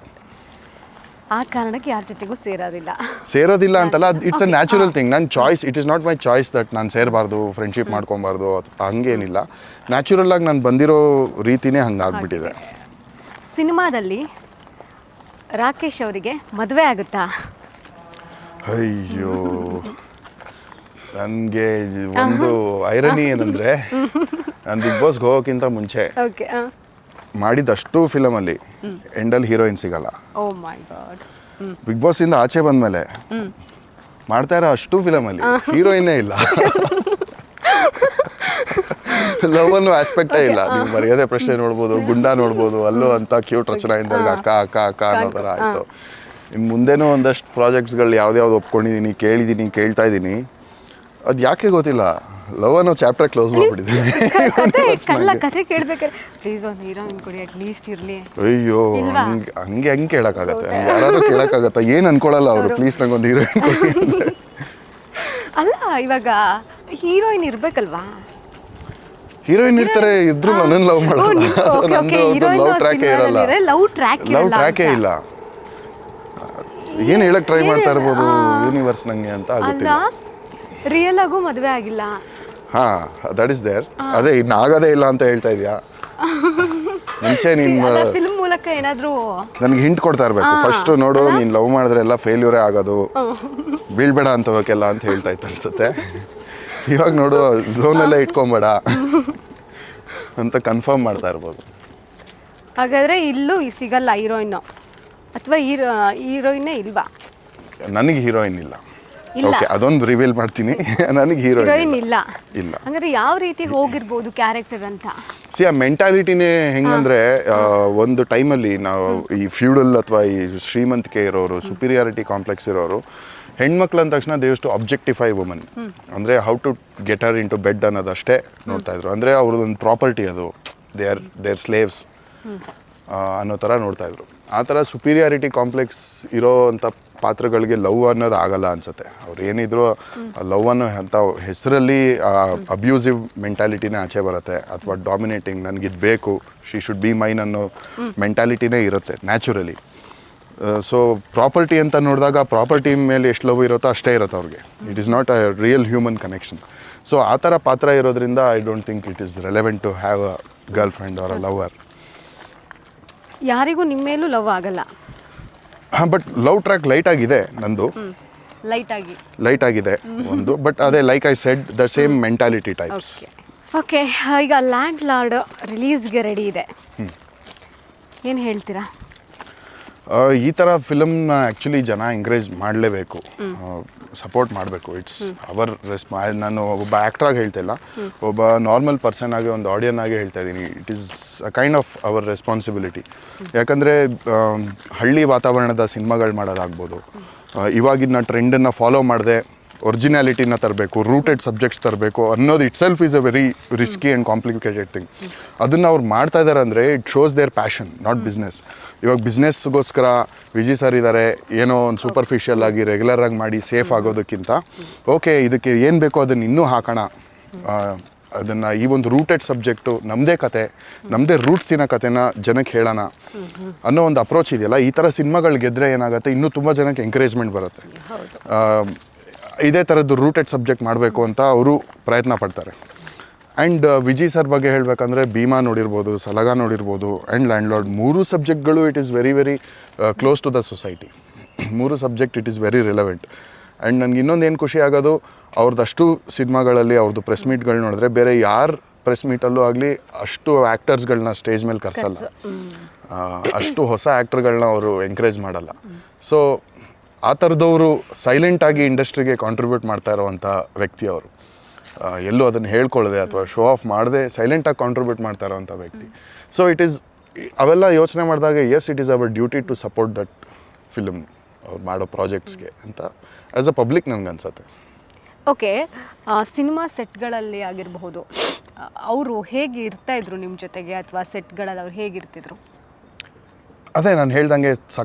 ಆ ಕಾರಣಕ್ಕೆ ಯಾರ ಜೊತೆಗೂ ಸೇರೋದಿಲ್ಲ ಅಂತಲ್ಲ, ಇಟ್ಸ್ ಅ ನ್ಯಾಚುರಲ್ ಥಿಂಗ್. ನನ್ನ choice, it is not my choice that ನಾನು ಸೇರಬಾರ್ದು, ಫ್ರೆಂಡ್ಶಿಪ್ ಮಾಡ್ಕೊಬಾರ್ದು, ಹಂಗೇನಿಲ್ಲ. ನ್ಯಾಚುರಲ್ಲಾಗಿ ನಾನು ಬಂದಿರೋ ರೀತಿನೇ ಹಂಗಾಗ್ಬಿಟ್ಟಿದೆ. ಸಿನಿಮಾದಲ್ಲಿ ರಾಕೇಶ್ ಅವರಿಗೆ ಮದುವೆ ಆಗುತ್ತಾ? ಅಯ್ಯೋ, ನನಗೆ ಒಂದು ಐರನಿ ಏನಂದರೆ, ನಾನು ಬಿಗ್ ಬಾಸ್ಗೆ ಹೋಗೋಕ್ಕಿಂತ ಮುಂಚೆ ಮಾಡಿದಷ್ಟು ಫಿಲಮಲ್ಲಿ ಎಂಡಲ್ಲಿ ಹೀರೋಯಿನ್ ಸಿಗಲ್ಲ. ಬಿಗ್ ಬಾಸಿಂದ ಆಚೆ ಬಂದಮೇಲೆ ಮಾಡ್ತಾ ಇರೋ ಅಷ್ಟು ಫಿಲಮಲ್ಲಿ ಹೀರೋಯಿನ್ನೇ ಇಲ್ಲ. ಲವ್ ಅನ್ನೋ ಆಸ್ಪೆಕ್ಟೇ ಇಲ್ಲ. ನೀವು ಮರ್ಯಾದೆ ಪ್ರಶ್ನೆ ನೋಡ್ಬೋದು, ಗುಂಡ ನೋಡ್ಬೋದು, ಅಲ್ಲೂ ಅಂತ ಕ್ಯೂಟ್ ರಚನಾ ಇಂದರ್ಗ ಅಕ್ಕ ಅಕ್ಕ ಅಕ್ಕ ಅನ್ನೋ ಥರ ಆಯಿತು. ಇನ್ನು ಮುಂದೆನೂ ಒಂದಷ್ಟು ಪ್ರಾಜೆಕ್ಟ್ಸ್ಗಳು ಯಾವ್ದ್ಯಾವ್ದು ಒಪ್ಕೊಂಡಿದ್ದೀನಿ, ಕೇಳ್ತಾ ಇದ್ದೀನಿ. ಅದು ಯಾಕೆ ಗೊತ್ತಿಲ್ಲ, ಲವ್ ಅನ್ನೋ ಚಾಪ್ಟರ್ ಕ್ಲೋಸ್ ಮಾಡಿಬಿಟ್ಟಿದ್ದೀನಿ. ಕಥೆ ಕೇಳಬೇಕಾದ್ರೆ ಪ್ಲೀಸ್ ಒಂದು ಹೀರೋಯಿನ್ ಕೊಡಿ, ಅಟ್ ಲೀಸ್ಟ್ ಇರಲಿ. ಅಯ್ಯೋ, ಹಂಗೆ ಕೇಳೋಕ್ಕಾಗತ್ತೆ? ಯಾರು ಕೇಳೋಕ್ಕಾಗತ್ತಾ? ಏನು ಅನ್ಕೊಳ್ಳಲ್ಲ ಅವರು, ಪ್ಲೀಸ್ ನಂಗೊಂದು ಹೀರೋಯಿನ್ ಕೊಡಿ ಅಂದರೆ. ಅಲ್ಲ, ಇವಾಗ ಹೀರೋಯಿನ್ ಇರಬೇಕಲ್ವಾ? ಹೀರೋಯಿನ್ ಇರ್ತಾರೆ, ಇದ್ರು ನನ್ನನ್ನು ಲವ್ ಮಾಡಲ್ಲ. ಲವ್ ಟ್ರ್ಯಾಕೇ ಇರಲ್ಲ, ಲವ್ ಟ್ರ್ಯಾಕೇ ಇಲ್ಲ. ಏನು ಹೇಳಕ್ ಟ್ರೈ ಮಾಡ್ತಾ ಇರ್ಬೋದು ಯೂನಿವರ್ಸ್ ನಂಗೆ ಅಂತ ಆಗುತ್ತೆ. ರಿಯಲ್ ಆಗು ಮದುವೆ ಆಗಿಲ್ಲ. ಹಾಂ, ದಟ್ ಇಸ್ ದೇರ್. ಅದೇ ಇನ್ನು ಆಗೋದೇ ಇಲ್ಲ ಅಂತ ಹೇಳ್ತಾ ಇದೆಯಾ? ಮುಂಚೆ ನಿಮ್ಮ ಫಿಲ್ಮ್ ಮೂಲಕ ಏನಾದರೂ ನನಗೆ ಹಿಂಟ್ ಕೊಡ್ತಾ ಇರಬೇಕು. ಫಸ್ಟು ನೋಡು, ನೀನು ಲವ್ ಮಾಡಿದ್ರೆ ಎಲ್ಲ ಫೇಲ್ಯೂರೇ ಆಗೋದು, ಬೀಳ್ಬೇಡ ಅಂತವಕ್ಕೆಲ್ಲ ಅಂತ ಹೇಳ್ತಾ ಇತ್ತು ಅನ್ಸುತ್ತೆ. ಇವಾಗ ನೋಡು, ಝೋನಲ್ಲೇ ಇಟ್ಕೊಂಬೇಡ ಅಂತ ಕನ್ಫರ್ಮ್ ಮಾಡ್ತಾ ಇರ್ಬೋದು. ಹಾಗಾದರೆ ಇಲ್ಲೂ ಸಿಗಲ್ಲ ಹೀರೋಯಿನ್ನು, ಅಥವಾ ಹೀರೋಯಿನ್ನೇ ಇಲ್ವಾ? ನನಗೆ ಹೀರೋಯಿನ್ ಇಲ್ಲ. ಓಕೆ, ಅದೊಂದು ರಿವೀಲ್ ಮಾಡ್ತೀನಿ, ನನಗೆ ಹೀರೋಯಿನ್ ಇಲ್ಲ. ಹಂಗಾದ್ರೆ ಯಾವ ರೀತಿ ಹೋಗಿರ್ಬೋದು ಕ್ಯಾರೆಕ್ಟರ್ ಅಂತ? ಆ ಮೆಂಟಾಲಿಟಿನೇ ಹೆಂಗಂದ್ರೆ, ಒಂದು ಟೈಮಲ್ಲಿ ನಾವು ಈ ಫ್ಯೂಡಲ್ ಅಥವಾ ಈ ಶ್ರೀಮಂತಿಕೆ ಇರೋರು, ಸುಪೀರಿಯಾರಿಟಿ ಕಾಂಪ್ಲೆಕ್ಸ್ ಇರೋರು ಹೆಣ್ಮಕ್ಳು ಅಂದ ತಕ್ಷಣ they use to objectify woman, ಅಂದರೆ how to get her into bed ಅನ್ನೋದಷ್ಟೇ ನೋಡ್ತಾಯಿದ್ರು. ಅಂದರೆ ಅವ್ರದ್ದೊಂದು ಪ್ರಾಪರ್ಟಿ, ಅದು ದೇರ್ ಸ್ಲೇವ್ಸ್ ಅನ್ನೋ ಥರ ನೋಡ್ತಾಯಿದ್ರು. ಆ ಥರ ಸುಪೀರಿಯಾರಿಟಿ ಕಾಂಪ್ಲೆಕ್ಸ್ ಇರೋ ಅಂಥ ಪಾತ್ರಗಳಿಗೆ ಲವ್ ಅನ್ನೋದು ಆಗಲ್ಲ ಅನಿಸುತ್ತೆ. ಅವ್ರು ಏನಿದ್ರು ಲವ್ ಅನ್ನೋ ಅಂಥ ಹೆಸರಲ್ಲಿ ಅಬ್ಯೂಸಿವ್ ಮೆಂಟಾಲಿಟಿನೇ ಆಚೆ ಬರುತ್ತೆ, ಅಥವಾ ಡಾಮಿನೇಟಿಂಗ್, ನನಗಿದು ಬೇಕು, ಶಿ ಶುಡ್ ಬಿ ಮೈನ್ ಅನ್ನೋ ಮೆಂಟಾಲಿಟಿನೇ ಇರುತ್ತೆ ನ್ಯಾಚುರಲಿ. ಸೊ ಪ್ರಾಪರ್ಟಿ ಅಂತ ನೋಡಿದಾಗ ಪ್ರಾಪರ್ಟಿ ಮೇಲೆ ಎಷ್ಟು ಲವ್ ಇರುತ್ತೋ ಅಷ್ಟೇ ಇರುತ್ತೆ ಅವ್ರಿಗೆ. It is not a real human connection. So ಆ ಥರ ಪಾತ್ರ ಇರೋದ್ರಿಂದ I don't think it is relevant to have a girlfriend or a lover. ಯಾರಿಗೂ ನಿಮ್ಮ ಮೇಲೂ ಲವ್ ಆಗಲ್ಲ? ಹಾಂ, ಬಟ್ ಲವ್ ಟ್ರ್ಯಾಕ್ ಲೈಟ್ ಆಗಿದೆ ನಂದು, ಲೈಟ್ ಆಗಿದೆ ಒಂದು. ಬಟ್ ಅದೇ like I said the same mentality types. Okay, ಈಗ ಲ್ಯಾಂಡ್ ಲಾರ್ಡ್ ರಿಲೀಸ್ಗೆ ರೆಡಿ ಇದೆ, ಏನು ಹೇಳ್ತೀರಾ? ಈ ಥರ ಫಿಲಮ್ನ ಆ್ಯಕ್ಚುಲಿ ಜನ ಎಂಕರೇಜ್ ಮಾಡಲೇಬೇಕು, ಸಪೋರ್ಟ್ ಮಾಡಬೇಕು. ಇಟ್ಸ್ ಅವರ್ ನಾನು ಒಬ್ಬ ಆ್ಯಕ್ಟ್ರಾಗಿ ಹೇಳ್ತಿಲ್ಲ, ಒಬ್ಬ ನಾರ್ಮಲ್ ಪರ್ಸನ್ ಆಗಿ, ಒಂದು ಆಡಿಯನ್ ಆಗಿ ಹೇಳ್ತಾ ಇದ್ದೀನಿ. It is a kind of our responsibility. ಯಾಕಂದರೆ ಹಳ್ಳಿ ವಾತಾವರಣದ ಸಿನಿಮಾಗಳು ಮಾಡೋದಾಗ್ಬೋದು, ಇವಾಗಿನ ಟ್ರೆಂಡನ್ನು ಫಾಲೋ ಮಾಡದೆ ಒರಿಜಿನಾಲಿಟಿನ ತರಬೇಕು, ರೂಟೆಡ್ ಸಬ್ಜೆಕ್ಟ್ಸ್ ತರಬೇಕು ಅನ್ನೋದು itself is a very risky and complicated thing. ಅದನ್ನು ಅವ್ರು ಮಾಡ್ತಾ ಇದ್ದಾರೆ ಅಂದರೆ it shows their passion, not business. ಇವಾಗ ಬಿಸ್ನೆಸ್ಗೋಸ್ಕರ ವಿಜಯ್ ಸರ್ ಇದ್ದಾರೆ, ಏನೋ ಒಂದು ಸೂಪರ್ಫಿಷಿಯಲ್ ಆಗಿ ರೆಗ್ಯುಲರ್ ಆಗಿ ಮಾಡಿ ಸೇಫ್ ಆಗೋದಕ್ಕಿಂತ ಓಕೆ ಇದಕ್ಕೆ ಏನು ಬೇಕೋ ಅದನ್ನು ಇನ್ನೂ ಹಾಕೋಣ, ಅದನ್ನು ಈ ಒಂದು ರೂಟೆಡ್ ಸಬ್ಜೆಕ್ಟು, ನಮ್ಮದೇ ಕತೆ, ನಮ್ಮದೇ ರೂಟ್ಸಿನ ಕತೆನ ಜನಕ್ಕೆ ಹೇಳೋಣ ಅನ್ನೋ ಒಂದು ಅಪ್ರೋಚ್ ಇದೆಯಲ್ಲ, ಈ ಥರ ಸಿನಿಮಾಗಳು ಗೆದ್ದರೆ ಏನಾಗುತ್ತೆ, ಇನ್ನೂ ತುಂಬ ಜನಕ್ಕೆ ಎಂಕರೇಜ್ಮೆಂಟ್ ಬರುತ್ತೆ. ಇದೇ ಥರದ್ದು ರೂಟೆಡ್ ಸಬ್ಜೆಕ್ಟ್ ಮಾಡಬೇಕು ಅಂತ ಅವರು ಪ್ರಯತ್ನ ಪಡ್ತಾರೆ. ಆ್ಯಂಡ್ ವಿಜಯ್ ಸರ್ ಬಗ್ಗೆ ಹೇಳಬೇಕಂದ್ರೆ ಭೀಮಾ ನೋಡಿರ್ಬೋದು, ಸಲಗ ನೋಡಿರ್ಬೋದು, ಆ್ಯಂಡ್ ಲ್ಯಾಂಡ್ ಲಾರ್ಡ್, ಮೂರು ಸಬ್ಜೆಕ್ಟ್ಗಳು it is very very close to the society. ಮೂರು subject it is very relevant. And ನನಗೆ ಇನ್ನೊಂದು ಖುಷಿ ಆಗೋದು, ಅವ್ರದ್ದಷ್ಟು ಸಿನಿಮಾಗಳಲ್ಲಿ ಅವ್ರದ್ದು ಪ್ರೆಸ್ ಮೀಟ್ಗಳು ನೋಡಿದ್ರೆ ಬೇರೆ ಯಾರ ಪ್ರೆಸ್ ಮೀಟಲ್ಲೂ ಆಗಲಿ ಅಷ್ಟು ಆ್ಯಕ್ಟರ್ಸ್ಗಳನ್ನ ಸ್ಟೇಜ್ ಮೇಲೆ ಕರೆಸಲ್ಲ, ಅಷ್ಟು ಹೊಸ ಆ್ಯಕ್ಟರ್ಗಳನ್ನ ಅವರು ಎಂಕರೇಜ್ ಮಾಡಲ್ಲ. ಸೊ ಆ ಥರದವರು ಸೈಲೆಂಟಾಗಿ ಇಂಡಸ್ಟ್ರಿಗೆ ಕಾಂಟ್ರಿಬ್ಯೂಟ್ ಮಾಡ್ತಾ ಇರೋವಂಥ ವ್ಯಕ್ತಿ ಅವರು. ಎಲ್ಲೂ ಅದನ್ನು ಹೇಳ್ಕೊಳ್ಳದೆ ಅಥವಾ ಶೋ ಆಫ್ ಮಾಡದೆ ಸೈಲೆಂಟಾಗಿ ಕಾಂಟ್ರಿಬ್ಯೂಟ್ ಮಾಡ್ತಾ ಇರೋವಂಥ ವ್ಯಕ್ತಿ. ಸೊ ಇಟ್ ಈಸ್, ಅವೆಲ್ಲ ಯೋಚನೆ ಮಾಡಿದಾಗ yes, it is our duty to support that film, ಅವ್ರು ಮಾಡೋ ಪ್ರಾಜೆಕ್ಟ್ಸ್ಗೆ ಅಂತ ಆ್ಯಸ್ ಅ ಪಬ್ಲಿಕ್ ನನಗೆ ಅನ್ಸುತ್ತೆ. ಓಕೆ, ಸಿನಿಮಾ ಸೆಟ್ಗಳಲ್ಲಿ ಆಗಿರಬಹುದು, ಅವರು ಹೇಗೆ ಇರ್ತಾಯಿದ್ರು ನಿಮ್ಮ ಜೊತೆಗೆ, ಅಥವಾ ಸೆಟ್ಗಳಲ್ಲಿ ಅವ್ರು ಹೇಗಿರ್ತಿದ್ರು? ಅದೇ ನಾನು ಹೇಳ್ದಂಗೆ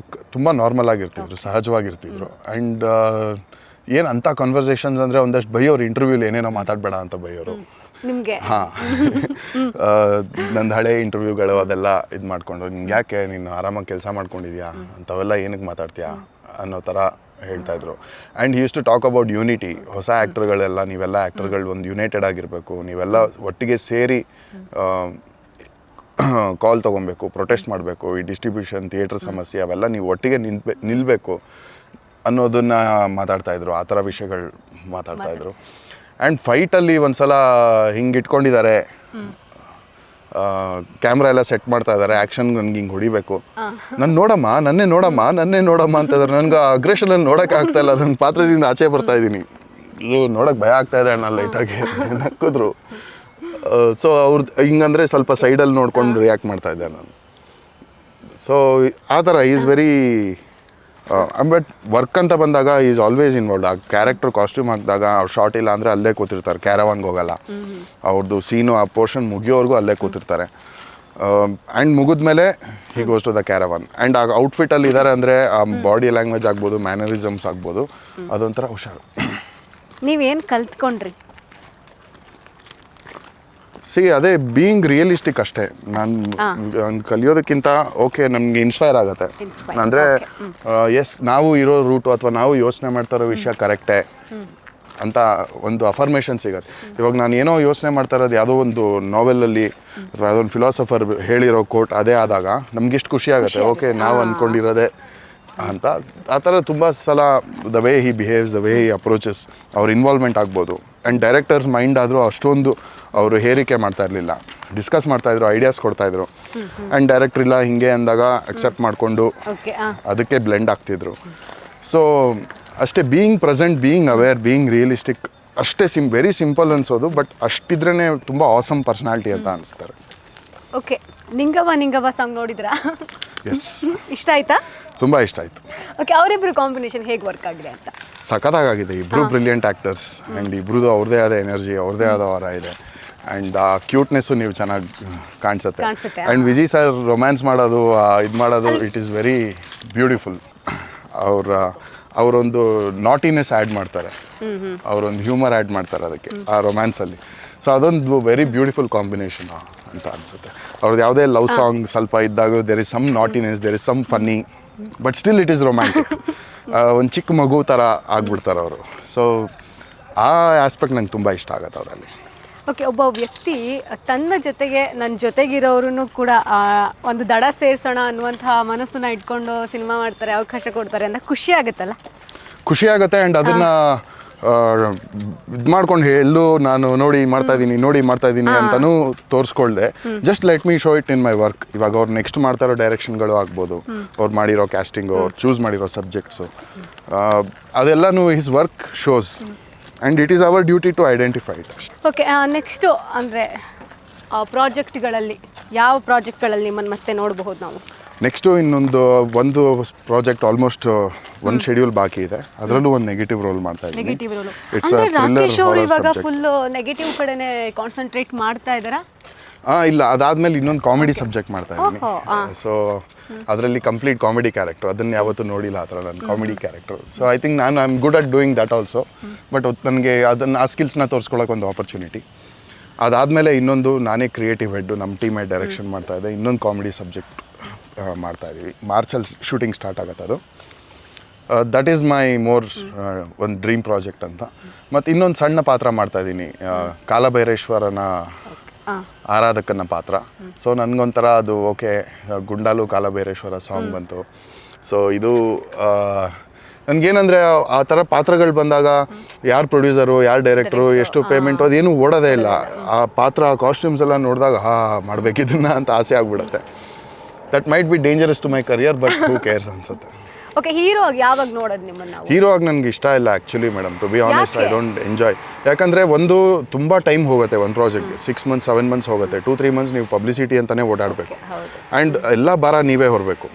ತುಂಬ ನಾರ್ಮಲ್ ಆಗಿರ್ತಿದ್ರು, ಸಹಜವಾಗಿರ್ತಿದ್ರು. ಆ್ಯಂಡ್ ಏನು ಅಂಥ ಕಾನ್ವರ್ಸೇಷನ್ಸ್ ಅಂದರೆ ಒಂದಷ್ಟು ಬೈಯೋರು, ಇಂಟರ್ವ್ಯೂಲಿ ಏನೇನೋ ಮಾತಾಡಬೇಡ ಅಂತ ಬೈಯೋರು ನಿಮಗೆ. ಹಾಂ, ನಂದು ಹಳೆ ಇಂಟರ್ವ್ಯೂಗಳು ಅದೆಲ್ಲ ಇದು ಮಾಡಿಕೊಂಡು, ನಿಂಗೆ ಯಾಕೆ, ನೀನು ಆರಾಮಾಗಿ ಕೆಲಸ ಮಾಡ್ಕೊಂಡಿದ್ಯಾ, ಅಂಥವೆಲ್ಲ ಏನಕ್ಕೆ ಮಾತಾಡ್ತೀಯಾ ಅನ್ನೋ ಥರ ಹೇಳ್ತಾಯಿದ್ರು. And he use to talk about unity. ಹೊಸ ಆ್ಯಕ್ಟರ್ಗಳೆಲ್ಲ, ನೀವೆಲ್ಲ ಆ್ಯಕ್ಟರ್ಗಳು ಒಂದು ಯುನೈಟೆಡ್ ಆಗಿರಬೇಕು, ನೀವೆಲ್ಲ ಒಟ್ಟಿಗೆ ಸೇರಿ ಕಾಲ್ ತೊಗೊಬೇಕು, ಪ್ರೊಟೆಸ್ಟ್ ಮಾಡಬೇಕು, ಈ ಡಿಸ್ಟ್ರಿಬ್ಯೂಷನ್, ಥಿಯೇಟ್ರ್ ಸಮಸ್ಯೆ ಅವೆಲ್ಲ ನೀವು ಒಟ್ಟಿಗೆ ನಿಲ್ಲಬೇಕು ಅನ್ನೋದನ್ನು ಮಾತಾಡ್ತಾಯಿದ್ರು. ಆ ಥರ ವಿಷಯಗಳು ಮಾತಾಡ್ತಾಯಿದ್ರು. ಆ್ಯಂಡ್ ಫೈಟಲ್ಲಿ ಒಂದು ಸಲ ಹಿಂಗೆ ಇಟ್ಕೊಂಡಿದ್ದಾರೆ, ಕ್ಯಾಮ್ರಾ ಎಲ್ಲ ಸೆಟ್ ಮಾಡ್ತಾ ಇದ್ದಾರೆ, ಆ್ಯಕ್ಷನ್ ನನಗೆ ಹಿಂಗೆ ಹೊಡಿಬೇಕು, ನನ್ನೇ ನೋಡಮ್ಮ ಅಂತಂದ್ರೆ ನನಗೆ ಅಗ್ರೆಷನಲ್ಲಿ ನೋಡೋಕ್ಕೆ ಆಗ್ತಾಯಿಲ್ಲ, ನನ್ನ ಪಾತ್ರದಿಂದ ಆಚೆ ಬರ್ತಾ ಇದ್ದೀನಿ, ಇದು ನೋಡೋಕ್ಕೆ ಭಯ ಆಗ್ತಾಯಿದೆ ಅಣ್ಣ ಲೈಟಾಗಿ ನಕ್ಕಿದ್ರು. ಸೊ ಅವ್ರು ಹಿಂಗಂದರೆ ಸ್ವಲ್ಪ ಸೈಡಲ್ಲಿ ನೋಡ್ಕೊಂಡು ರಿಯಾಕ್ಟ್ ಮಾಡ್ತಾಯಿದ್ದೆ ನಾನು. ಸೊ ಆ ಥರ ಈಸ್ ವೆರಿ ಬಟ್ ವರ್ಕ್ ಅಂತ ಬಂದಾಗ ಈಸ್ ಆಲ್ವೇಸ್ ಇನ್ವಾಲ್ವ್ಡ್. ಆ ಕ್ಯಾರೆಕ್ಟರ್ ಕಾಸ್ಟ್ಯೂಮ್ ಹಾಕಿದಾಗ ಅವ್ರು ಶಾರ್ಟ್ ಇಲ್ಲ ಅಂದರೆ ಅಲ್ಲೇ ಕೂತಿರ್ತಾರೆ, ಕ್ಯಾರವಾನ್ಗೆ ಹೋಗಲ್ಲ, ಅವ್ರದ್ದು ಸೀನು ಆ ಪೋರ್ಷನ್ ಮುಗಿಯೋವರೆಗೂ ಅಲ್ಲೇ ಕೂತಿರ್ತಾರೆ. ಆ್ಯಂಡ್ ಮುಗಿದ್ಮೇಲೆ he goes to the caravan. And ಆ ಔಟ್ಫಿಟ್ಟಲ್ಲಿ ಇದ್ದಾರೆ ಅಂದರೆ ಆ ಬಾಡಿ ಲ್ಯಾಂಗ್ವೇಜ್ ಆಗ್ಬೋದು, ಮ್ಯಾನರಿಸಮ್ಸ್ ಆಗ್ಬೋದು, ಅದೊಂಥರ ಹುಷಾರು. ನೀವೇನು ಕಲ್ತ್ಕೊಂಡ್ರಿ? ಅದೇ ಬೀಯಿಂಗ್ ರಿಯಲಿಸ್ಟಿಕ್ ಅಷ್ಟೇ. ನಾನು ಕಲಿಯೋದಕ್ಕಿಂತ ಓಕೆ ನಮಗೆ ಇನ್ಸ್ಪೈರ್ ಆಗುತ್ತೆ. ಅಂದರೆ ಎಸ್, ನಾವು ಇರೋ ರೂಟು ಅಥವಾ ನಾವು ಯೋಚನೆ ಮಾಡ್ತಾ ಇರೋ ವಿಷಯ ಕರೆಕ್ಟೇ ಅಂತ ಒಂದು ಅಫರ್ಮೇಷನ್ ಸಿಗುತ್ತೆ. ಇವಾಗ ನಾನು ಏನೋ ಯೋಚನೆ ಮಾಡ್ತಾ ಇರೋದು ಯಾವುದೋ ಒಂದು ನಾವೆಲಲ್ಲಿ ಅಥವಾ ಯಾವುದೋ ಒಂದು ಫಿಲಾಸಫರ್ ಹೇಳಿರೋ ಕೋಟ್ ಅದೇ ಆದಾಗ ನಮಗೆಷ್ಟು ಖುಷಿ ಆಗುತ್ತೆ, ಓಕೆ ನಾವು ಅಂದ್ಕೊಂಡಿರೋದೇ ಅಂತ. ಆ ಥರ ತುಂಬ ಸಲ the way he behaves, the way he approaches, ಅವ್ರ ಇನ್ವಾಲ್ವ್ಮೆಂಟ್ ಆಗ್ಬೋದು. ಆ್ಯಂಡ್ ಡೈರೆಕ್ಟರ್ಸ್ ಮೈಂಡ್ ಆದರೂ ಅಷ್ಟೊಂದು ಅವರು ಹೇರಿಕೆ ಮಾಡ್ತಾ ಇರಲಿಲ್ಲ, ಡಿಸ್ಕಸ್ ಮಾಡ್ತಾಯಿದ್ರು, ಐಡಿಯಾಸ್ ಕೊಡ್ತಾಯಿದ್ರು. ಆ್ಯಂಡ್ ಡೈರೆಕ್ಟ್ರ್ ಇಲ್ಲ ಹಿಂಗೆ ಅಂದಾಗ ಅಕ್ಸೆಪ್ಟ್ ಮಾಡಿಕೊಂಡು ಅದಕ್ಕೆ ಬ್ಲೆಂಡ್ ಆಗ್ತಿದ್ರು. ಸೊ ಅಷ್ಟೇ, being present, being aware, being realistic ಅಷ್ಟೇ ವೆರಿ ಸಿಂಪಲ್ ಅನ್ಸೋದು. ಬಟ್ ಅಷ್ಟಿದ್ರೇ ತುಂಬ ಆಸಮ್ ಪರ್ಸ್ನಾಲಿಟಿ ಅಂತ ಅನಿಸ್ತಾರೆ. ಓಕೆ, ನಿಂಗವ್ವ ಸಾಂಗ್ ನೋಡಿದ್ರಾ? ಎಸ್, ಇಷ್ಟ ಆಯ್ತಾ? ತುಂಬ ಇಷ್ಟ ಆಯಿತು. ಓಕೆ, ಅವರಿಬ್ಬರು ಕಾಂಬಿನೇಷನ್ ಹೇಗೆ ವರ್ಕ್ ಆಗಿದೆ ಅಂತ? ಸಖತ್ತಾಗಿದೆ. ಇಬ್ಬರು ಬ್ರಿಲಿಯಂಟ್ ಆ್ಯಕ್ಟರ್ಸ್ ಆ್ಯಂಡ್ ಇಬ್ರದ್ದು ಅವ್ರದ್ದೇ ಆದ ಎನರ್ಜಿ, ಅವ್ರದ್ದೇ ಆದ ಅವರ ಇದೆ. ಆ್ಯಂಡ್ ಆ ಕ್ಯೂಟ್ನೆಸ್ಸು ನೀವು ಚೆನ್ನಾಗಿ ಕಾಣಿಸುತ್ತೆ. ಆ್ಯಂಡ್ ವಿಜಯ್ ಸರ್ ರೊಮ್ಯಾನ್ಸ್ ಮಾಡೋದು, ಇದು ಮಾಡೋದು, ಇಟ್ ಈಸ್ ವೆರಿ ಬ್ಯೂಟಿಫುಲ್. ಅವರೊಂದು ನಾಟಿನೆಸ್ ಆ್ಯಡ್ ಮಾಡ್ತಾರೆ, ಅವರೊಂದು ಹ್ಯೂಮರ್ ಆ್ಯಡ್ ಮಾಡ್ತಾರೆ ಅದಕ್ಕೆ ಆ ರೊಮ್ಯಾನ್ಸಲ್ಲಿ. ಸೊ ಅದೊಂದು ವೆರಿ ಬ್ಯೂಟಿಫುಲ್ ಕಾಂಬಿನೇಷನ್ ಅಂತ ಅನಿಸುತ್ತೆ. ಅವ್ರದ್ದು ಯಾವುದೇ ಲವ್ ಸಾಂಗ್ ಸ್ವಲ್ಪ ಇದ್ದಾಗ there is some naughtiness, there is some funny, but still it is romantic. ಒಂದು ಚಿಕ್ಕ ಮಗು ಥರ ಆಗ್ಬಿಡ್ತಾರೆ ಅವರು. ಸೊ ಆ ಆಸ್ಪೆಕ್ಟ್ ನಂಗೆ ತುಂಬ ಇಷ್ಟ ಆಗುತ್ತೆ ಅವರಲ್ಲಿ. ಓಕೆ, ಒಬ್ಬ ವ್ಯಕ್ತಿ ತನ್ನ ಜೊತೆಗೆ ನನ್ನ ಜೊತೆಗಿರೋರು ಕೂಡ ಒಂದು ದಡ ಸೇರಿಸೋಣ ಅನ್ನುವಂತಹ ಮನಸ್ಸನ್ನ ಇಟ್ಕೊಂಡು ಸಿನಿಮಾ ಮಾಡ್ತಾರೆ, ಅವಕಾಶ ಕೊಡ್ತಾರೆ ಅಂತ ಖುಷಿ ಆಗುತ್ತಲ್ಲ? ಖುಷಿ ಆಗುತ್ತೆ. ಆ್ಯಂಡ್ ಅದನ್ನು ಇದು ಮಾಡ್ಕೊಂಡು ಎಲ್ಲೂ ನಾನು ನೋಡಿ ಮಾಡ್ತಾ ಇದ್ದೀನಿ ಅಂತಲೂ ತೋರಿಸ್ಕೊಳ್ದೆ. Just let me show it in my work. ಇವಾಗ ಅವ್ರು ನೆಕ್ಸ್ಟ್ ಮಾಡ್ತಾ ಇರೋ ಡೈರೆಕ್ಷನ್ಗಳು ಆಗ್ಬೋದು, ಅವ್ರು ಮಾಡಿರೋ ಕ್ಯಾಸ್ಟಿಂಗು, ಅವ್ರು ಚೂಸ್ ಮಾಡಿರೋ ಸಬ್ಜೆಕ್ಟ್ಸು, ಅದೆಲ್ಲನೂ his work shows and it is our duty to identify it. Okay, next ಅಂದರೆ ಪ್ರಾಜೆಕ್ಟ್ಗಳಲ್ಲಿ ಯಾವ ಪ್ರಾಜೆಕ್ಟ್ಗಳಲ್ಲಿ ನಿಮ್ಮನ್ನು ಮತ್ತೆ ನೋಡಬಹುದು ನಾವು? ನೆಕ್ಸ್ಟು ಒಂದು ಪ್ರಾಜೆಕ್ಟ್ ಆಲ್ಮೋಸ್ಟ್ ಒಂದು ಶೆಡ್ಯೂಲ್ ಬಾಕಿ ಇದೆ. ಅದರಲ್ಲೂ ಒಂದು ನೆಗೆಟಿವ್ ರೋಲ್ ಮಾಡ್ತಾ ಇದ್ದೀನಿ. ನೆಗೆಟಿವ್ ರೋಲ್ ಇಟ್ಸ್ ಅಂದರೆ ರಾಕೇಶ್ ಅವರು ಇವಾಗ ಫುಲ್ ನೆಗೆಟಿವ್ ಕಡೆನೇ ಕಾನ್ಸಂಟ್ರೇಟ್ ಮಾಡ್ತಾ ಇದ್ದಾರಾ? ಇಲ್ಲ, ಅದಾದಮೇಲೆ ಇನ್ನೊಂದು ಕಾಮಿಡಿ ಸಬ್ಜೆಕ್ಟ್ ಮಾಡ್ತಾ ಇದ್ದೀನಿ. ಸೊ ಅದರಲ್ಲಿ ಕಂಪ್ಲೀಟ್ ಕಾಮಿಡಿ ಕ್ಯಾರೆಕ್ಟರ್, ಅದನ್ನು ಯಾವತ್ತೂ ನೋಡಿಲ್ಲ ಆ ಥರ ನನ್ನ comedy character. So I think I am good at doing that also. But ನನಗೆ ಆ ಸ್ಕಿಲ್ಸ್ನ ತೋರಿಸ್ಕೊಳ್ಳೋಕೆ ಒಂದು ಆಪರ್ಚುನಿಟಿ. ಅದಾದಮೇಲೆ ಇನ್ನೊಂದು ನಾನೇ ಕ್ರಿಯೇಟಿವ್ ಹೆಡ್ಡು, ನಮ್ಮ ಟೀಮ್ ಹೆಡ್ ಡೈರೆಕ್ಷನ್ ಮಾಡ್ತಾ ಇದೆ. ಇನ್ನೊಂದು ಕಾಮಿಡಿ ಸಬ್ಜೆಕ್ಟ್ ಮಾಡ್ತಾಯಿದ್ದೀವಿ. ಮಾರ್ಚಲ್ಲಿ ಶೂಟಿಂಗ್ ಸ್ಟಾರ್ಟ್ ಆಗುತ್ತೆ ಅದು. ದಟ್ ಈಸ್ ಮೈ ಮೋರ್ ಒಂದು ಡ್ರೀಮ್ ಪ್ರಾಜೆಕ್ಟ್ ಅಂತ. ಮತ್ತು ಇನ್ನೊಂದು ಸಣ್ಣ ಪಾತ್ರ ಮಾಡ್ತಾಯಿದ್ದೀನಿ, ಕಾಲಭೈರೇಶ್ವರನ ಆರಾಧಕನ ಪಾತ್ರ. ಸೊ ನನಗೊಂಥರ ಅದು ಓಕೆ, ಗುಂಡಾಲು ಕಾಲಭೈರೇಶ್ವರ ಸಾಂಗ್ ಬಂತು. ಸೊ ಇದು ನನಗೇನಂದರೆ ಆ ಥರ ಪಾತ್ರಗಳು ಬಂದಾಗ ಯಾರು ಪ್ರೊಡ್ಯೂಸರು, ಯಾರು ಡೈರೆಕ್ಟ್ರು, ಎಷ್ಟು ಪೇಮೆಂಟು, ಅದೇನು ಓಡೋದೇ ಇಲ್ಲ. ಆ ಪಾತ್ರ ಕಾಸ್ಟ್ಯೂಮ್ಸ್ ಎಲ್ಲ ನೋಡಿದಾಗ ಮಾಡಬೇಕಿದ್ದನ್ನ ಅಂತ ಆಸೆ ಆಗ್ಬಿಡುತ್ತೆ. That might be dangerous to my career, but who cares ಅನ್ಸುತ್ತೆ. ಓಕೆ, ಹೀರೋ ಆಗಿ ಯಾವಾಗ ನೋಡೋದು ನಿಮ್ಮನ್ನು? ಹೀರೋ ಆಗಿ ನನಗೆ ಇಷ್ಟ ಇಲ್ಲ actually madam, to be honest. I don't enjoy. ಯಾಕಂದರೆ ಒಂದು ತುಂಬ ಟೈಮ್ ಹೋಗುತ್ತೆ ಒಂದು ಪ್ರಾಜೆಕ್ಟ್ಗೆ. 6 months 7 months ಹೋಗುತ್ತೆ. 2-3 months ನೀವು ಪಬ್ಲಿಸಿಟಿ ಅಂತಲೇ ಓಡಾಡಬೇಕು. ಆ್ಯಂಡ್ ಎಲ್ಲ ಭಾರ ನೀವೇ ಹೊರಬೇಕು.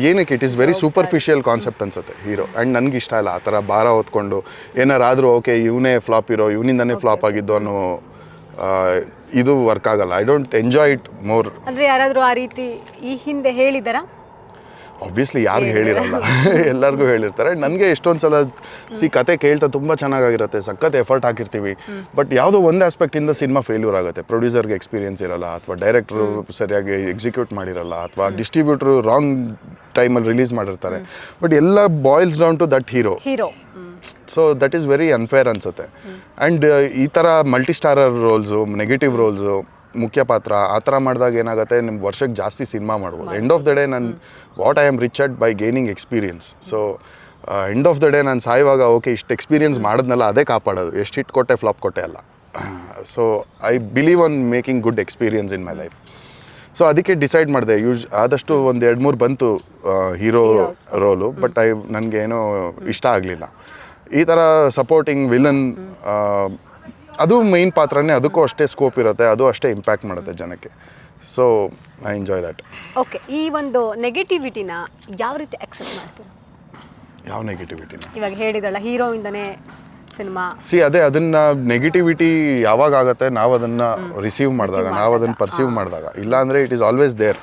ಏನಕ್ಕೆ it is very superficial concept ಅನ್ಸುತ್ತೆ ಹೀರೋ. ಆ್ಯಂಡ್ ನನಗೆ ಇಷ್ಟ ಇಲ್ಲ ಆ ಥರ ಭಾರ ಹೊತ್ಕೊಂಡು ಏನಾರಾದರೂ ಓಕೆ ಇವನೇ ಫ್ಲಾಪ್ ಇರೋ, ಇವನಿಂದನೇ ಫ್ಲಾಪ್ ಆಗಿದ್ದು ಅನ್ನೋ ಇದು ವರ್ಕ್ ಆಗಲ್ಲ. I don't enjoy it more. ಅಂದರೆ ಯಾರಾದರೂ ಆ ರೀತಿ ಈ ಹಿಂದೆ ಹೇಳಿದಾರಾ? ಆಬ್ವಿಯಸ್ಲಿ ಯಾರಿಗೂ ಹೇಳಿರಲ್ಲ, ಎಲ್ಲರಿಗೂ ಹೇಳಿರ್ತಾರೆ. ನನಗೆ ಎಷ್ಟೊಂದು ಸಲ ಕತೆ ಕೇಳ್ತಾ ತುಂಬ ಚೆನ್ನಾಗಿರುತ್ತೆ, ಸಖತ್ ಎಫರ್ಟ್ ಹಾಕಿರ್ತೀವಿ, ಬಟ್ ಯಾವುದೋ ಒಂದು ಆಸ್ಪೆಕ್ಟಿಂದ ಸಿನಿಮಾ ಫೇಲ್ಯೂರ್ ಆಗುತ್ತೆ. ಪ್ರೊಡ್ಯೂಸರ್ಗೆ ಎಕ್ಸ್ಪೀರಿಯನ್ಸ್ ಇರಲ್ಲ, ಅಥವಾ ಡೈರೆಕ್ಟ್ರು ಸರಿಯಾಗಿ ಎಕ್ಸಿಕ್ಯೂಟ್ ಮಾಡಿರಲ್ಲ, ಅಥವಾ ಡಿಸ್ಟ್ರಿಬ್ಯೂಟ್ರು ರಾಂಗ್ ಟೈಮಲ್ಲಿ ರಿಲೀಸ್ ಮಾಡಿರ್ತಾರೆ. ಬಟ್ ಎಲ್ಲ boils down to that hero. So that is very unfair ಅನಿಸುತ್ತೆ. ಆ್ಯಂಡ್ ಈ ಥರ multi starrer roles, negative roles, ಮುಖ್ಯ ಪಾತ್ರ ಆ ಥರ ಮಾಡಿದಾಗ ಏನಾಗುತ್ತೆ, ನಿಮ್ಮ ವರ್ಷಕ್ಕೆ ಜಾಸ್ತಿ ಸಿನಿಮಾ ಮಾಡ್ಬೋದು. ಎಂಡ್ ಆಫ್ ದ ಡೇ ನಾನು what I am rich at by gaining experience. So end of the day ನಾನು ಸಾಯುವಾಗ ಓಕೆ ಇಷ್ಟು ಎಕ್ಸ್ಪೀರಿಯನ್ಸ್ ಮಾಡಿದ್ನಲ್ಲ ಅದೇ ಕಾಪಾಡೋದು, ಎಷ್ಟು ಹಿಟ್ ಕೊಟ್ಟೆ ಫ್ಲಾಪ್ ಕೊಟ್ಟೆ ಅಲ್ಲ. So I believe on making good experience in my life. So ಅದಕ್ಕೆ ಡಿಸೈಡ್ ಮಾಡಿದೆ, ಆದಷ್ಟು ಒಂದು 2-3 ಬಂತು ಹೀರೋ ರೋಲು, ಬಟ್ ನನಗೇನೋ ಇಷ್ಟ ಆಗಲಿಲ್ಲ. ಈ ಥರ ಸಪೋರ್ಟಿಂಗ್ ವಿಲನ್, ಅದು ಮೈನ್ ಪಾತ್ರನೇ, ಅದಕ್ಕೂ ಅಷ್ಟೇ ಸ್ಕೋಪ್ ಇರುತ್ತೆ, ಅದು ಅಷ್ಟೇ ಇಂಪ್ಯಾಕ್ಟ್ ಮಾಡುತ್ತೆ ಜನಕ್ಕೆ. So I enjoy that. Okay, ಈ ಒಂದು ನೆಗೆಟಿವಿಟಿನ ಯಾವ ರೀತಿ ಅಕ್ಸೆಪ್ಟ್ ಮಾಡ್ತೀರಾ? ಯಾವ ನೆಗೆಟಿವಿಟಿನ? ಇವಾಗ ಹೇಳಿದ್ರಲ್ಲ ಹೀರೋಯಿಂದನೇ ಸಿನಿಮಾ. ಅದೇ ಅದನ್ನು ನೆಗೆಟಿವಿಟಿ ಯಾವಾಗ ಆಗುತ್ತೆ, ನಾವು ಅದನ್ನು ರಿಸೀವ್ ಮಾಡಿದಾಗ, ನಾವು ಅದನ್ನು ಪರ್ಸೀವ್ ಮಾಡಿದಾಗ. ಇಲ್ಲಾಂದರೆ ಇಟ್ ಈಸ್ ಆಲ್ವೇಸ್ ದೇರ್.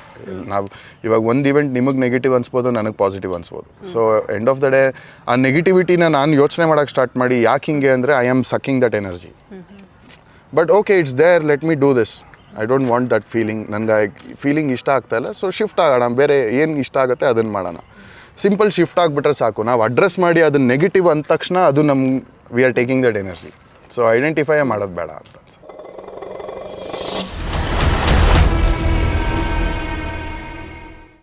ನಾವು ಇವಾಗ ಒಂದು ಇವೆಂಟ್ ನಿಮಗೆ ನೆಗೆಟಿವ್ ಅನ್ಸ್ಬೋದು, ನನಗೆ ಪಾಸಿಟಿವ್ ಅನ್ಸ್ಬೋದು. So end of the day ಆ ನೆಗೆಟಿವಿಟಿನ ನಾನು ಯೋಚನೆ ಮಾಡೋಕ್ಕೆ ಸ್ಟಾರ್ಟ್ ಮಾಡಿ ಯಾಕೆ ಹಿಂಗೆ ಅಂದರೆ I am sucking that energy. But okay, it's there, let me do this. I don't want that feeling. ನನಗೆ ಫೀಲಿಂಗ್ ಇಷ್ಟ ಆಗ್ತಾಯಿಲ್ಲ, ಸೊ ಶಿಫ್ಟ್ ಆಗೋಣ, ಬೇರೆ ಏನು ಇಷ್ಟ ಆಗುತ್ತೆ ಅದನ್ನು ಮಾಡೋಣ. ಸಿಂಪಲ್ ಶಿಫ್ಟ್ ಆಗಿಬಿಟ್ರೆ ಸಾಕು. ನಾವು ಅಡ್ರೆಸ್ ಮಾಡಿ ಅದನ್ನು ನೆಗೆಟಿವ್ ಅಂದ ತಕ್ಷಣ ಅದು we are taking that energy. So identify ಮಾಡೋದು ಬೇಡ ಅಂತ.